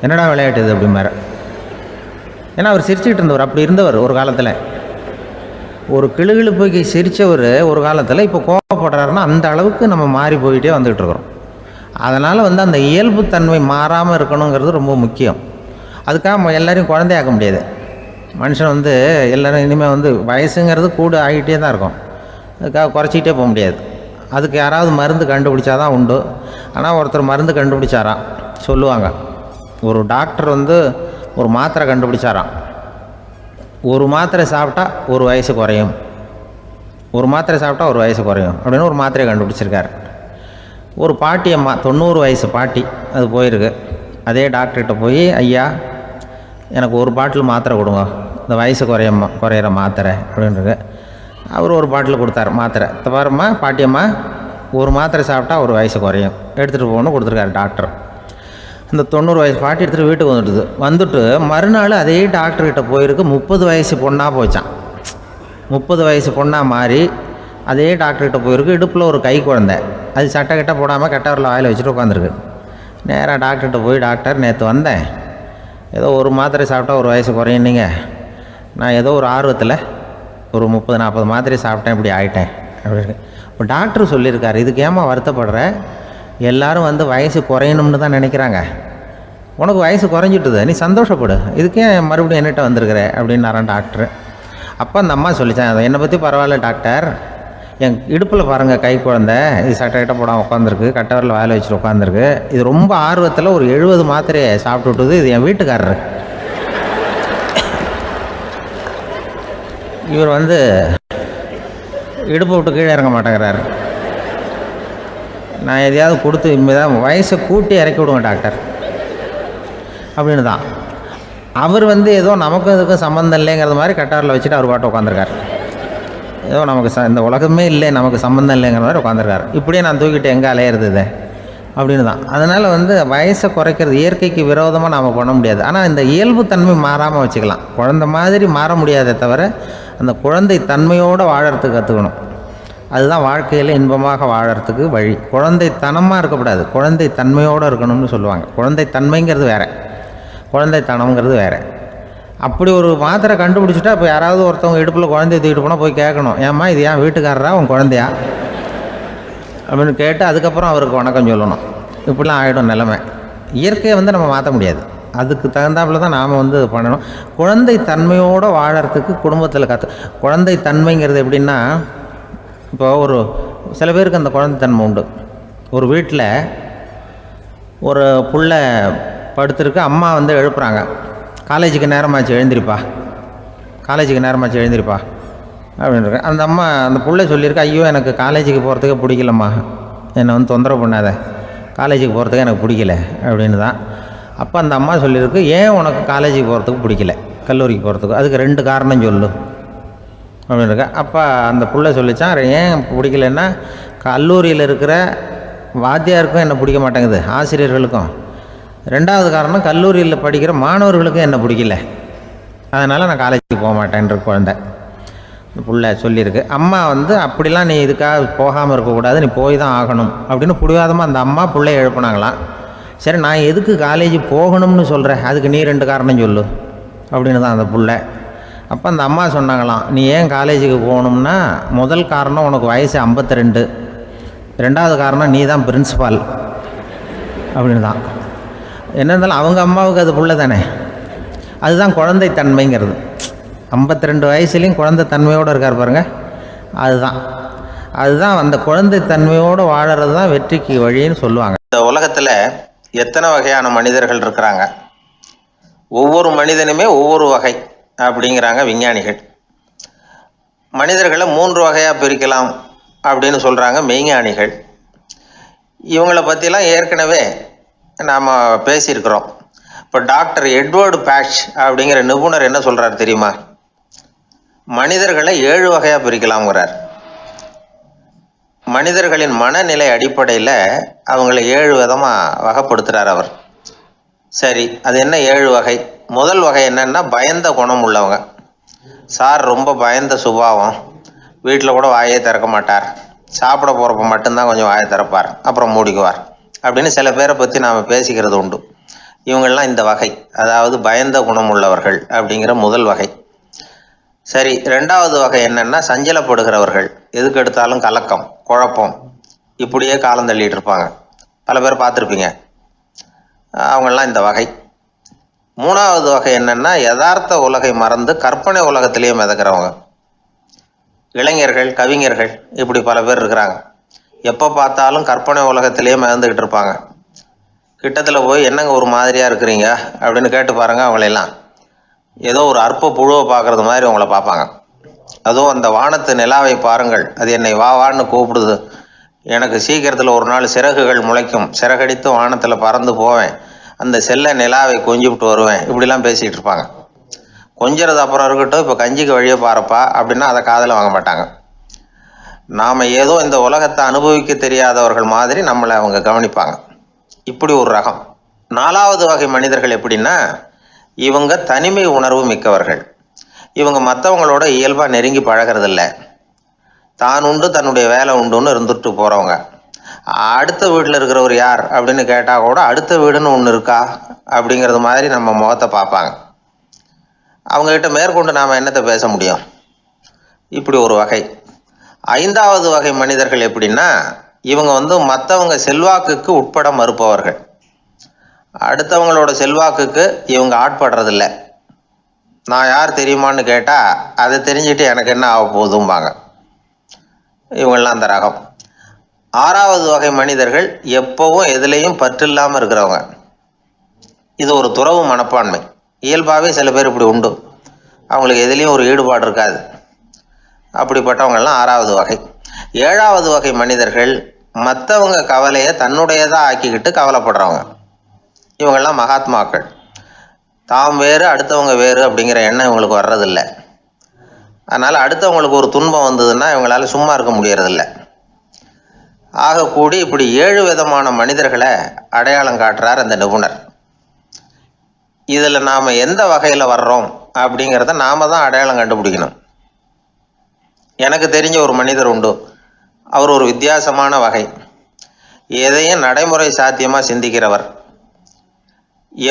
என்னடா விளையாட்டு இது அப்படிமாரு. ஏன்னா அவர் சிரிச்சுக்கிட்டு இருந்தவர், அப்படி இருந்தவர் ஒரு காலத்தில். ஒரு கிளுகிழுப்புக்கு சிரித்தவர் ஒரு காலத்தில் இப்போ கோவப்படுறாருன்னா அந்த அளவுக்கு நம்ம மாறி போயிட்டே வந்துக்கிட்டு இருக்கிறோம். அதனால் வந்து அந்த இயல்புத்தன்மை மாறாமல் இருக்கணுங்கிறது ரொம்ப முக்கியம். அதுக்காக எல்லோரையும் குழந்தையாக்க முடியாது. மனுஷன் வந்து எல்லோரும் இனிமேல் வந்து வயசுங்கிறது கூட ஆகிட்டே தான் இருக்கும், அதுக்காக குறைச்சிக்கிட்டே போக முடியாது. அதுக்கு யாராவது மருந்து கண்டுபிடிச்சாதான் உண்டு. ஆனால் ஒருத்தர் மருந்து கண்டுபிடிச்சாராம், சொல்லுவாங்க. ஒரு டாக்டர் வந்து ஒரு மாத்திரை கண்டுபிடிச்சாராம். ஒரு மாத்திரை சாப்பிட்டா ஒரு வயசு குறையும், ஒரு மாத்திரை சாப்பிட்டா ஒரு வயசு குறையும் அப்படின்னு ஒரு மாத்திரையை கண்டுபிடிச்சிருக்காரு. ஒரு பாட்டி அம்மா, 90 வயசு பாட்டி, அது போயிருக்கு. அதே டாக்டர்கிட்ட போய், ஐயா எனக்கு ஒரு பாட்டில் மாத்திரை கொடுங்க, இந்த வயசு குறையிற மாத்திரை அப்படின்றது. அவர் ஒரு பாட்டில் கொடுத்தாரு மாத்திரை. பாரும்மா பாட்டியம்மா, ஒரு மாத்திரை சாப்பிட்டா ஒரு வயசு குறையும், எடுத்துகிட்டு போகணும்னு கொடுத்துருக்காரு டாக்டர். அந்த 90 வயசு பாட்டி எடுத்துகிட்டு வீட்டுக்கு வந்துட்டு மறுநாள் அதே டாக்டர்கிட்ட போயிருக்கு. 30 வயசு பொண்ணாக போச்சான். 30 வயசு பொண்ணாக மாறி அதே டாக்டர்கிட்ட போயிருக்கு. இடுப்பில் ஒரு கை குழந்தை, அது சட்டை கிட்ட போடாமல் கட்டவரில் வாயில் வச்சுட்டு உட்காந்துருக்கு. நேராக டாக்டர்கிட்ட போய், டாக்டர் நேற்று வந்தேன், ஏதோ ஒரு மாத்திரை சாப்பிட்டா ஒரு வயசு குறையினீங்க, நான் ஏதோ ஒரு ஆர்வத்தில் ஒரு 30-40 மாத்திரை சாப்பிட்டேன், இப்படி ஆகிட்டேன் அப்படின்னு. இப்போ டாக்டர் சொல்லியிருக்காரு, இதுக்கு ஏமா வருத்தப்படுற, எல்லோரும் வந்து வயசு குறையணும்னு தான் நினைக்கிறாங்க, உனக்கு வயசு குறைஞ்சிட்டுது, நீ சந்தோஷப்படு, இதுக்கே மறுபடியும் என்னகிட்ட வந்திருக்கிற அப்படின்னாரான் டாக்டர். அப்போ அந்த அம்மா சொல்லித்தேன், என்னை பற்றி பரவாயில்ல டாக்டர், என் இடுப்பில் பாருங்கள் கை குழந்தை, இது சட்டை கிட்ட போடாமல் உட்காந்துருக்கு, கட்டவரில் வாயில் வச்சுட்டு உட்காந்துருக்கு, இது ரொம்ப ஆர்வத்தில் ஒரு 70 மாத்திரையை சாப்பிட்டு விட்டுது, இது என் வீட்டுக்காரரு. இவர் வந்து இடுப்பை விட்டு கீழே இறங்க மாட்டேங்கிறாரு. நான் எதையாவது கொடுத்து இனிமேதான் வயசை கூட்டி இறக்கி விடுங்க டாக்டர் அப்படின்னு தான். அவர் வந்து ஏதோ நமக்கு இதுக்கும் சம்மந்தம் இல்லைங்கிறது மாதிரி கட்டாரில் வச்சுட்டு அவர் பாட்டு உட்காந்துருக்கார். ஏதோ நமக்கு இந்த உலகமே இல்லை, நமக்கு சம்மந்தம் இல்லைங்கிற மாதிரி உட்காந்துருக்காரு. இப்படியே நான் தூக்கிட்டு எங்கே அலையிறது இதை அப்படின்னு தான். அதனால் வந்து வயசை குறைக்கிறது இயற்கைக்கு விரோதமாக நாம் பண்ண முடியாது. ஆனால் இந்த இயல்புத்தன்மை மாறாமல் வச்சுக்கலாம். குழந்தை மாதிரி மாற முடியாதே தவிர அந்த குழந்தை தன்மையோடு வாழறதுக்கு கற்றுக்கணும். அதுதான் வாழ்க்கையில் இன்பமாக வாழறதுக்கு வழி. குழந்தைத்தனமாக இருக்கக்கூடாது, குழந்தை தன்மையோடு இருக்கணும்னு சொல்லுவாங்க. குழந்தைத்தன்மைங்கிறது வேறு, குழந்தைத்தனம்ங்கிறது வேறு. அப்படி ஒரு மாத்திரை கண்டுபிடிச்சிட்டா இப்போ யாராவது ஒருத்தவங்க இடுப்பில் குழந்தைய தூக்கிட்டு போனால் போய் கேட்கணும், ஏம்மா இது ஏன் வீட்டுக்காரரா உன் குழந்தையா அப்படின்னு கேட்டு அதுக்கப்புறம் அவருக்கு வணக்கம் சொல்லணும். இப்படிலாம் ஆகிடும் நிலைமை. இயற்கையை வந்து நம்ம மாற்ற முடியாது, அதுக்கு தகுந்தாப்புல தான் நாம் வந்து பண்ணணும். குழந்தை தன்மையோடு வாழறதுக்கு குடும்பத்தில் குழந்தை தன்மைங்கிறது எப்படின்னா, இப்போ ஒரு சில பேருக்கு அந்த குழந்தைத்தன்மை உண்டு. ஒரு வீட்டில் ஒரு புள்ள படுத்துருக்கு, அம்மா வந்து எழுப்புறாங்க, காலேஜுக்கு நேரமாச்சு எழுந்திருப்பா, காலேஜுக்கு நேரமாச்சு எழுந்திருப்பா அப்படின்ட்டு. அந்த அம்மா அந்த புள்ளை சொல்லியிருக்கு, ஐயோ எனக்கு காலேஜுக்கு போகிறதுக்கே பிடிக்கலம்மா, என்னை வந்து தொந்தரவு பண்ணாத, காலேஜுக்கு போகிறதுக்கு எனக்கு பிடிக்கல அப்படின்னு தான். அப்போ அந்த அம்மா சொல்லியிருக்கு, ஏன் உனக்கு காலேஜுக்கு போகிறதுக்கு பிடிக்கல, கல்லூரிக்கு போகிறதுக்கு, அதுக்கு 2 காரணம் சொல்லு அப்படின்னுருக்க. அப்போ அந்த புள்ளை சொல்லித்தான், ஏன் பிடிக்கலன்னா, கல்லூரியில் இருக்கிற வாத்தியாருக்கும் என்னை பிடிக்க மாட்டேங்குது, ஆசிரியர்களுக்கும். 2வது காரணம், கல்லூரியில் படிக்கிற மாணவர்களுக்கும் என்னை பிடிக்கல, அதனால் நான் காலேஜுக்கு போக மாட்டேன்ற குழந்தை புள்ள சொல்லியிருக்கு. அம்மா வந்து அப்படிலாம் நீ இதுக்காக போகாமல் இருக்கக்கூடாது, நீ போய் தான் ஆகணும் அப்படின்னு பிடிவாதமாக அந்த அம்மா பிள்ளைய எழுப்புனாங்களாம். சரி நான் எதுக்கு காலேஜ் போகணும்னு சொல்கிறேன், அதுக்கு நீ 2 காரணம் சொல்லு அப்படின்னு தான் அந்த புள்ள. அப்போ அந்த அம்மா சொன்னாங்களாம், நீ ஏன் காலேஜுக்கு போகணும்னா, முதல் காரணம் உனக்கு வயசு 52, 2வது காரணம் நீ தான் பிரின்சிபால் அப்படின்னு தான். என்ன இருந்தாலும் அவங்க அம்மாவுக்கு அது புள்ள தானே, அதுதான் குழந்தை தன்மைங்கிறது. 52 வயசுலேயும் குழந்தை தன்மையோடு இருக்கார் பாருங்கள், அதுதான் அந்த குழந்தை தன்மையோடு வாழறது தான் வெற்றிக்கு வழின்னு சொல்லுவாங்க. இந்த உலகத்தில் எத்தனை வகையான மனிதர்கள் இருக்கிறாங்க, ஒவ்வொரு மனிதனுமே ஒவ்வொரு வகை அப்படிங்கிறாங்க விஞ்ஞானிகள். மனிதர்களை 3 வகையாக பிரிக்கலாம் அப்படின்னு சொல்கிறாங்க மெய்ஞானிகள். இவங்களை பற்றிலாம் ஏற்கனவே நாம் பேசியிருக்கிறோம். இப்போ டாக்டர் எட்வர்டு பேட்ச் அப்படிங்கிற நிபுணர் என்ன சொல்கிறார் தெரியுமா, மனிதர்களை 7 வகையாக பிரிக்கலாம்ங்கிறார். மனிதர்களின் மனநிலை அடிப்படையில் அவங்கள 7 விதமாக வகைப்படுத்துகிறார் அவர். சரி, அது என்ன 7 வகை? முதல் வகை என்னன்னா, பயந்த குணம் உள்ளவங்க. சார் ரொம்ப பயந்த சுபாவம், வீட்டில் கூட வாயே திறக்க மாட்டார், சாப்பிட போகிறப்ப மட்டும்தான் கொஞ்சம் வாயை திறப்பார், அப்புறம் மூடிக்குவார் அப்படின்னு சில பேரை பற்றி நாம் பேசிக்கிறது உண்டு. இவங்கெல்லாம் இந்த வகை, அதாவது பயந்த குணம் உள்ளவர்கள் அப்படிங்கிற முதல் வகை. சரி, 2வது வகை என்னன்னா, சஞ்சலப்படுகிறவர்கள், எதுக்கு எடுத்தாலும் கலக்கம், குழப்பம், இப்படியே காலம் தள்ளிட்டு இருப்பாங்க. பல பேர் பார்த்துருப்பீங்க. அவங்கெல்லாம் இந்த வகை. மூணாவது வகை என்னன்னா, யதார்த்த உலகை மறந்து கற்பனை உலகத்திலேயே மிதக்கிறவங்க. இளைஞர்கள், கவிஞர்கள், இப்படி பல பேர் இருக்கிறாங்க. எப்போ பார்த்தாலும் கற்பனை உலகத்திலேயே மிதந்துக்கிட்டு இருப்பாங்க. கிட்டத்தில் போய் என்னங்க ஒரு மாதிரியாக இருக்கிறீங்க அப்படின்னு கேட்டு பாருங்க, அவங்களெல்லாம் ஏதோ ஒரு அற்ப புழுவை பார்க்குறது மாதிரி அவங்கள பார்ப்பாங்க. அதுவும் அந்த வானத்து நிலாவை பாருங்கள், அது என்னை வா வான்னு கூப்பிடுது, எனக்கு சீக்கிரத்தில் ஒரு நாள் சிறகுகள் முளைக்கும், சிறகடித்து வானத்தில் பறந்து போவேன், அந்த செல்ல நிலாவை கொஞ்சிவிட்டு வருவேன், இப்படிலாம் பேசிகிட்டு இருப்பாங்க. கொஞ்சிறது அப்புறம் இருக்கட்டும், இப்போ கஞ்சிக்கு வழியே பாருப்பா அப்படின்னா அதை காதில் வாங்க மாட்டாங்க. நாம் ஏதோ இந்த உலகத்தை அனுபவிக்க தெரியாதவர்கள் மாதிரி நம்மளை அவங்க கவனிப்பாங்க. இப்படி ஒரு ரகம். நாலாவது வகை மனிதர்கள் எப்படின்னா, இவங்க தனிமை உணர்வு மிக்கவர்கள். இவங்க மற்றவங்களோட இயல்பாக நெருங்கி பழகிறதில்ல. தான் உண்டு தன்னுடைய வேலை உண்டுன்னு இருந்துட்டு போகிறவங்க. அடுத்த வீட்டில் இருக்கிறவர் யார் அப்படின்னு கேட்டால் கூட அடுத்த வீடுன்னு ஒன்று இருக்கா அப்படிங்கிறது மாதிரி நம்ம முகத்தை பார்ப்பாங்க. அவங்ககிட்ட மேற்கொண்டு நாம் என்னத்தை பேச முடியும்? இப்படி ஒரு வகை. ஐந்தாவது வகை மனிதர்கள் எப்படின்னா, இவங்க மற்றவங்க செல்வாக்குக்கு உட்பட மறுப்பவர்கள். அடுத்தவங்களோட செல்வாக்குக்கு இவங்க ஆட்படுறதில்ல. நான் யார் தெரியுமான்னு கேட்டால் அதை தெரிஞ்சுட்டு எனக்கு என்ன ஆக போகுதும்பாங்க. இவங்கெல்லாம் அந்த ரகம். ஆறாவது வகை மனிதர்கள் எப்பவும் எதுலேயும் பற்றில்லாமல் இருக்கிறவங்க. இது ஒரு துறவு மனப்பான்மை. இயல்பாகவே சில பேர் இப்படி உண்டு, அவங்களுக்கு எதுலேயும் ஒரு ஈடுபாடு இருக்காது. அப்படிப்பட்டவங்கெல்லாம் ஆறாவது வகை. ஏழாவது வகை மனிதர்கள் மற்றவங்க கவலையை தன்னுடையதாக ஆக்கிக்கிட்டு கவலைப்படுறவங்க. இவங்கெல்லாம் மகாத்மாக்கள். தாம் வேறு அடுத்தவங்க வேறு அப்படிங்கிற எண்ணம் இவங்களுக்கு வர்றதில்லை. அதனால் அடுத்தவங்களுக்கு ஒரு துன்பம் வந்ததுன்னா இவங்களால சும்மா இருக்க முடியறதில்ல. ஆகக்கூடி இப்படி 7 விதமான மனிதர்களை அடையாளம் காட்டுறார் அந்த நிபுணர். இதில் நாம் எந்த வகையில் வர்றோம் அப்படிங்கிறத நாம் தான் அடையாளம் கண்டுபிடிக்கணும். எனக்கு தெரிஞ்ச ஒரு மனிதர் உண்டு. அவர் ஒரு வித்தியாசமான வகை. எதையும் நடைமுறை சாத்தியமாக சிந்திக்கிறவர்.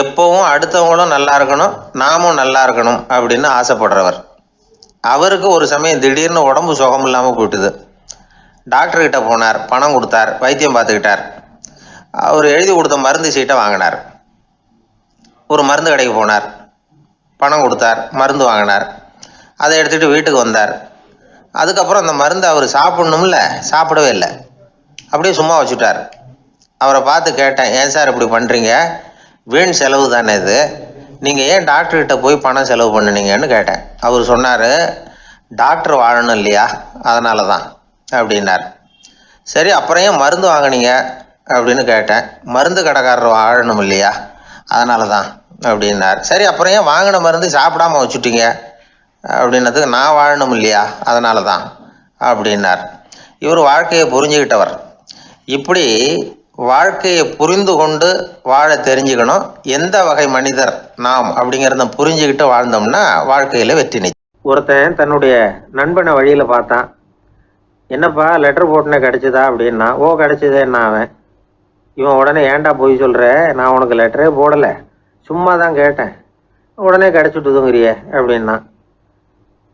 எப்பவும் அடுத்தவங்களும் நல்லா இருக்கணும், நாமும் நல்லா இருக்கணும் அப்படின்னு ஆசைப்படுறவர். அவருக்கு ஒரு சமயம் திடீர்னு உடம்பு சுகம் இல்லாமல் போயிட்டுது. டாக்டர்கிட்ட போனார், பணம் கொடுத்தார், வைத்தியம் பார்த்துக்கிட்டார். அவர் எழுதி கொடுத்த மருந்து சீட்டை வாங்கினார். ஒரு மருந்து கடைக்கு போனார், பணம் கொடுத்தார், மருந்து வாங்கினார். அதை எடுத்துகிட்டு வீட்டுக்கு வந்தார். அதுக்கப்புறம் அந்த மருந்து அவர் சாப்பிட்ணும்ல, சாப்பிடவே இல்லை, அப்படியே சும்மா வச்சுட்டார். அவரை பார்த்து கேட்டேன், ஏன் சார் இப்படி பண்ணுறீங்க? வீண் செலவு தானே இது, நீங்கள் ஏன் டாக்டர்கிட்ட போய் பணம் செலவு பண்ணுனீங்கன்னு கேட்டேன். அவர் சொன்னார், டாக்டர் வாழணும் இல்லையா, அதனால தான் அப்படின்னார். சரி, அப்புறம் ஏன் மருந்து வாங்கினீங்க அப்படின்னு கேட்டேன். மருந்து கடைக்காரர் வாழணும் இல்லையா, அதனால தான் அப்படின்னார். சரி, அப்புறம் ஏன் வாங்கின மருந்து சாப்பிடாம வச்சுட்டீங்க அப்படின்னதுக்கு, நான் வாழணும் இல்லையா அதனால தான் அப்படின்னார். இவர் வாழ்க்கையை புரிஞ்சுக்கிட்டவர். இப்படி வாழ்க்கையை புரிந்து கொண்டு வாழ தெரிஞ்சுக்கணும். எந்த வகை மனிதர் நாம் அப்படிங்கிறத புரிஞ்சுக்கிட்டு வாழ்ந்தோம்னா வாழ்க்கையில் வெற்றி நிச்சயம். ஒருத்தன் தன்னுடைய நண்பனை வழியில் பார்த்தான். என்னப்பா லெட்டர் போட்டுனே கிடச்சிதா அப்படின்னா. ஓ கிடச்சிதேன்னா அவன். இவன் உடனே, ஏன்டா போய் சொல்கிற, நான் உனக்கு லெட்டரே போடலை, சும்மா தான் கேட்டேன், உடனே கிடச்சிட்டுதுங்கிறியே அப்படின்னா.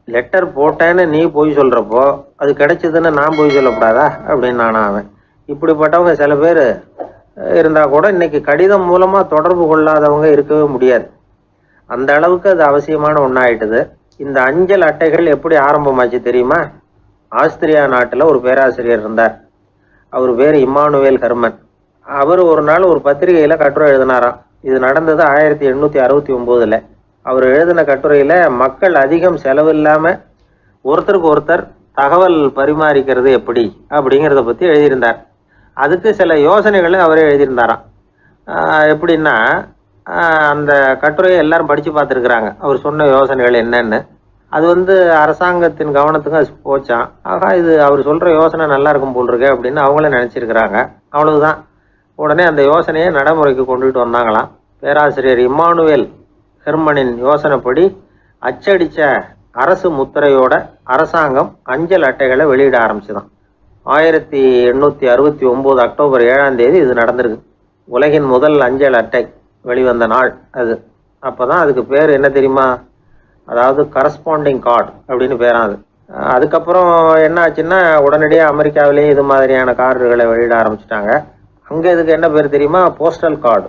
லெட்டர் போட்டேன்னு நீ போய் சொல்கிறப்போ அது கிடைச்சதுன்னு நான் போய் சொல்லக்கூடாதா அப்படின்னு நானா அவன். இப்படிப்பட்டவங்க சில பேர் இருந்தால் கூட இன்னைக்கு கடிதம் மூலமாக தொடர்பு கொள்ளாதவங்க இருக்கவே முடியாது. அந்த அளவுக்கு அது அவசியமான ஒன்றாயிட்டுது. இந்த அஞ்சல் அட்டைகள் எப்படி ஆரம்பமாச்சு தெரியுமா? ஆஸ்திரியா நாட்டில் ஒரு பேராசிரியர் இருந்தார். அவர் பேர் இம்மானுவேல் ஹெர்மன். அவர் ஒரு நாள் ஒரு பத்திரிகையில் கட்டுரை எழுதினாராம். இது நடந்தது 1869. அவர் எழுதின கட்டுரையில் மக்கள் அதிகம் செலவு இல்லாமல் ஒருத்தருக்கு ஒருத்தர் தகவல் பரிமாறிக்கிறது எப்படி அப்படிங்கிறத பற்றி எழுதியிருந்தார். அதுக்கு சில யோசனைகளை அவரே எழுதியிருந்தாராம். எப்படின்னா, அந்த கட்டுரையை எல்லாரும் படித்து பார்த்துருக்குறாங்க, அவர் சொன்ன யோசனைகள் என்னன்னு. அது அரசாங்கத்தின் கவனத்துக்கு அது போச்சான். ஆகா, இது அவர் சொல்கிற யோசனை நல்லா இருக்கும் போல் இருக்கு அப்படின்னு அவங்களே நினச்சிருக்கிறாங்க. அவ்வளவுதான். உடனே அந்த யோசனையை நடைமுறைக்கு கொண்டுகிட்டு வந்தாங்களாம். பேராசிரியர் இம்மானுவேல் ஹெர்மனின் யோசனைப்படி அச்சடித்த அரசு முத்திரையோட அரசாங்கம் அஞ்சல் அட்டைகளை வெளியிட ஆரம்பிச்சுதான். 1869 அக்டோபர் 7ஆம் தேதி இது நடந்திருக்கு. உலகின் முதல் அஞ்சல் அட்டை வெளிவந்த நாள் அது. அப்போ தான் அதுக்கு பேர் என்ன தெரியுமா? அதாவது கரஸ்பாண்டிங் கார்டு அப்படின்னு பேராது. அதுக்கப்புறம் என்ன ஆச்சுன்னா, உடனடியாக அமெரிக்காவிலேயே இது மாதிரியான கார்டுகளை வெளியிட ஆரம்பிச்சிட்டாங்க. அங்கே இதுக்கு என்ன பேர் தெரியுமா? Postal card.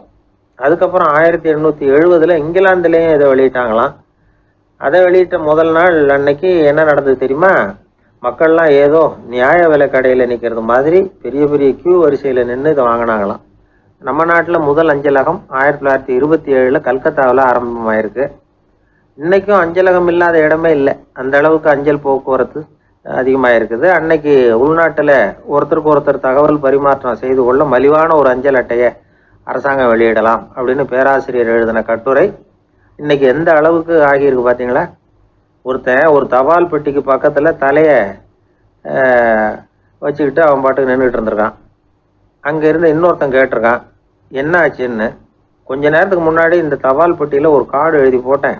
அதுக்கப்புறம் 1870 இங்கிலாந்துலேயும் இதை வெளியிட்டாங்களாம். அதை வெளியிட்ட முதல் நாள் அன்னைக்கு என்ன நடந்தது தெரியுமா? மக்கள்லாம் ஏதோ நியாய விலை கடையில் நிற்கிறது மாதிரி பெரிய பெரிய கியூ வரிசையில் நின்று இதை வாங்கினாங்களாம். நம்ம நாட்டில் முதல் அஞ்சலகம் 1927 கல்கத்தாவில் ஆரம்பமாயிருக்கு. இன்னைக்கும் அஞ்சலகம் இல்லாத இடமே இல்லை. அந்த அளவுக்கு அஞ்சல் போக்குவரத்து அதிகமாக இருக்குது. அன்னைக்கு உள்நாட்டில் ஒருத்தருக்கு ஒருத்தர் தகவல் பரிமாற்றம் செய்து கொள்ள மலிவான ஒரு அஞ்சல் அட்டையை அரசாங்கம் வெளியிடலாம் அப்படின்னு பேராசிரியர் எழுதின கட்டுரை இன்னைக்கு எந்த அளவுக்கு ஆகியிருக்கு பார்த்தீங்களா? ஒருத்தன் ஒரு தபால் பெட்டிக்கு பக்கத்தில் தலையை வச்சுக்கிட்டு அவன் பாட்டுக்கு நின்றுட்டு இருந்திருக்கான். அங்கே இருந்து இன்னொருத்தன் கேட்டிருக்கான், என்ன ஆச்சுன்னு. கொஞ்ச நேரத்துக்கு முன்னாடி இந்த தபால் பெட்டியில் ஒரு கார்டு எழுதி போட்டேன்,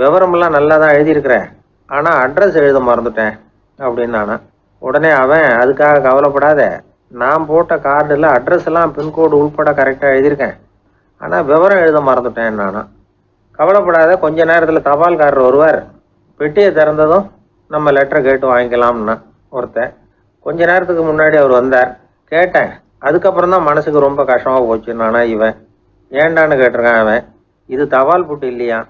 விவரமெல்லாம் நல்லா தான் எழுதியிருக்கிறேன், ஆனால் அட்ரஸ் எழுத மறந்துட்டேன் அப்படின்னு நானா. உடனே அவன், அதுக்காக கவலைப்படாத, நான் போட்ட கார்டில் அட்ரஸ் எல்லாம் பின்கோடு உள்பட கரெக்டாக எழுதியிருக்கேன், ஆனால் விவரம் எழுத மறந்துட்டேன் நானா. கவலைப்படாத, கொஞ்ச நேரத்தில் தபால்காரர் வருவார், பெட்டியை திறந்ததும் நம்ம லெட்டரை கேட்டு வாங்கிக்கலாம்னா ஒருத்தன். கொஞ்ச நேரத்துக்கு முன்னாடி அவர் வந்தார், கேட்டேன், அதுக்கப்புறம் தான் மனசுக்கு ரொம்ப கஷ்டமாக போச்சு நானா. இவன் ஏண்டான்னு கேட்டிருக்கான். அவன், இது தபால் புட்டு இல்லையா?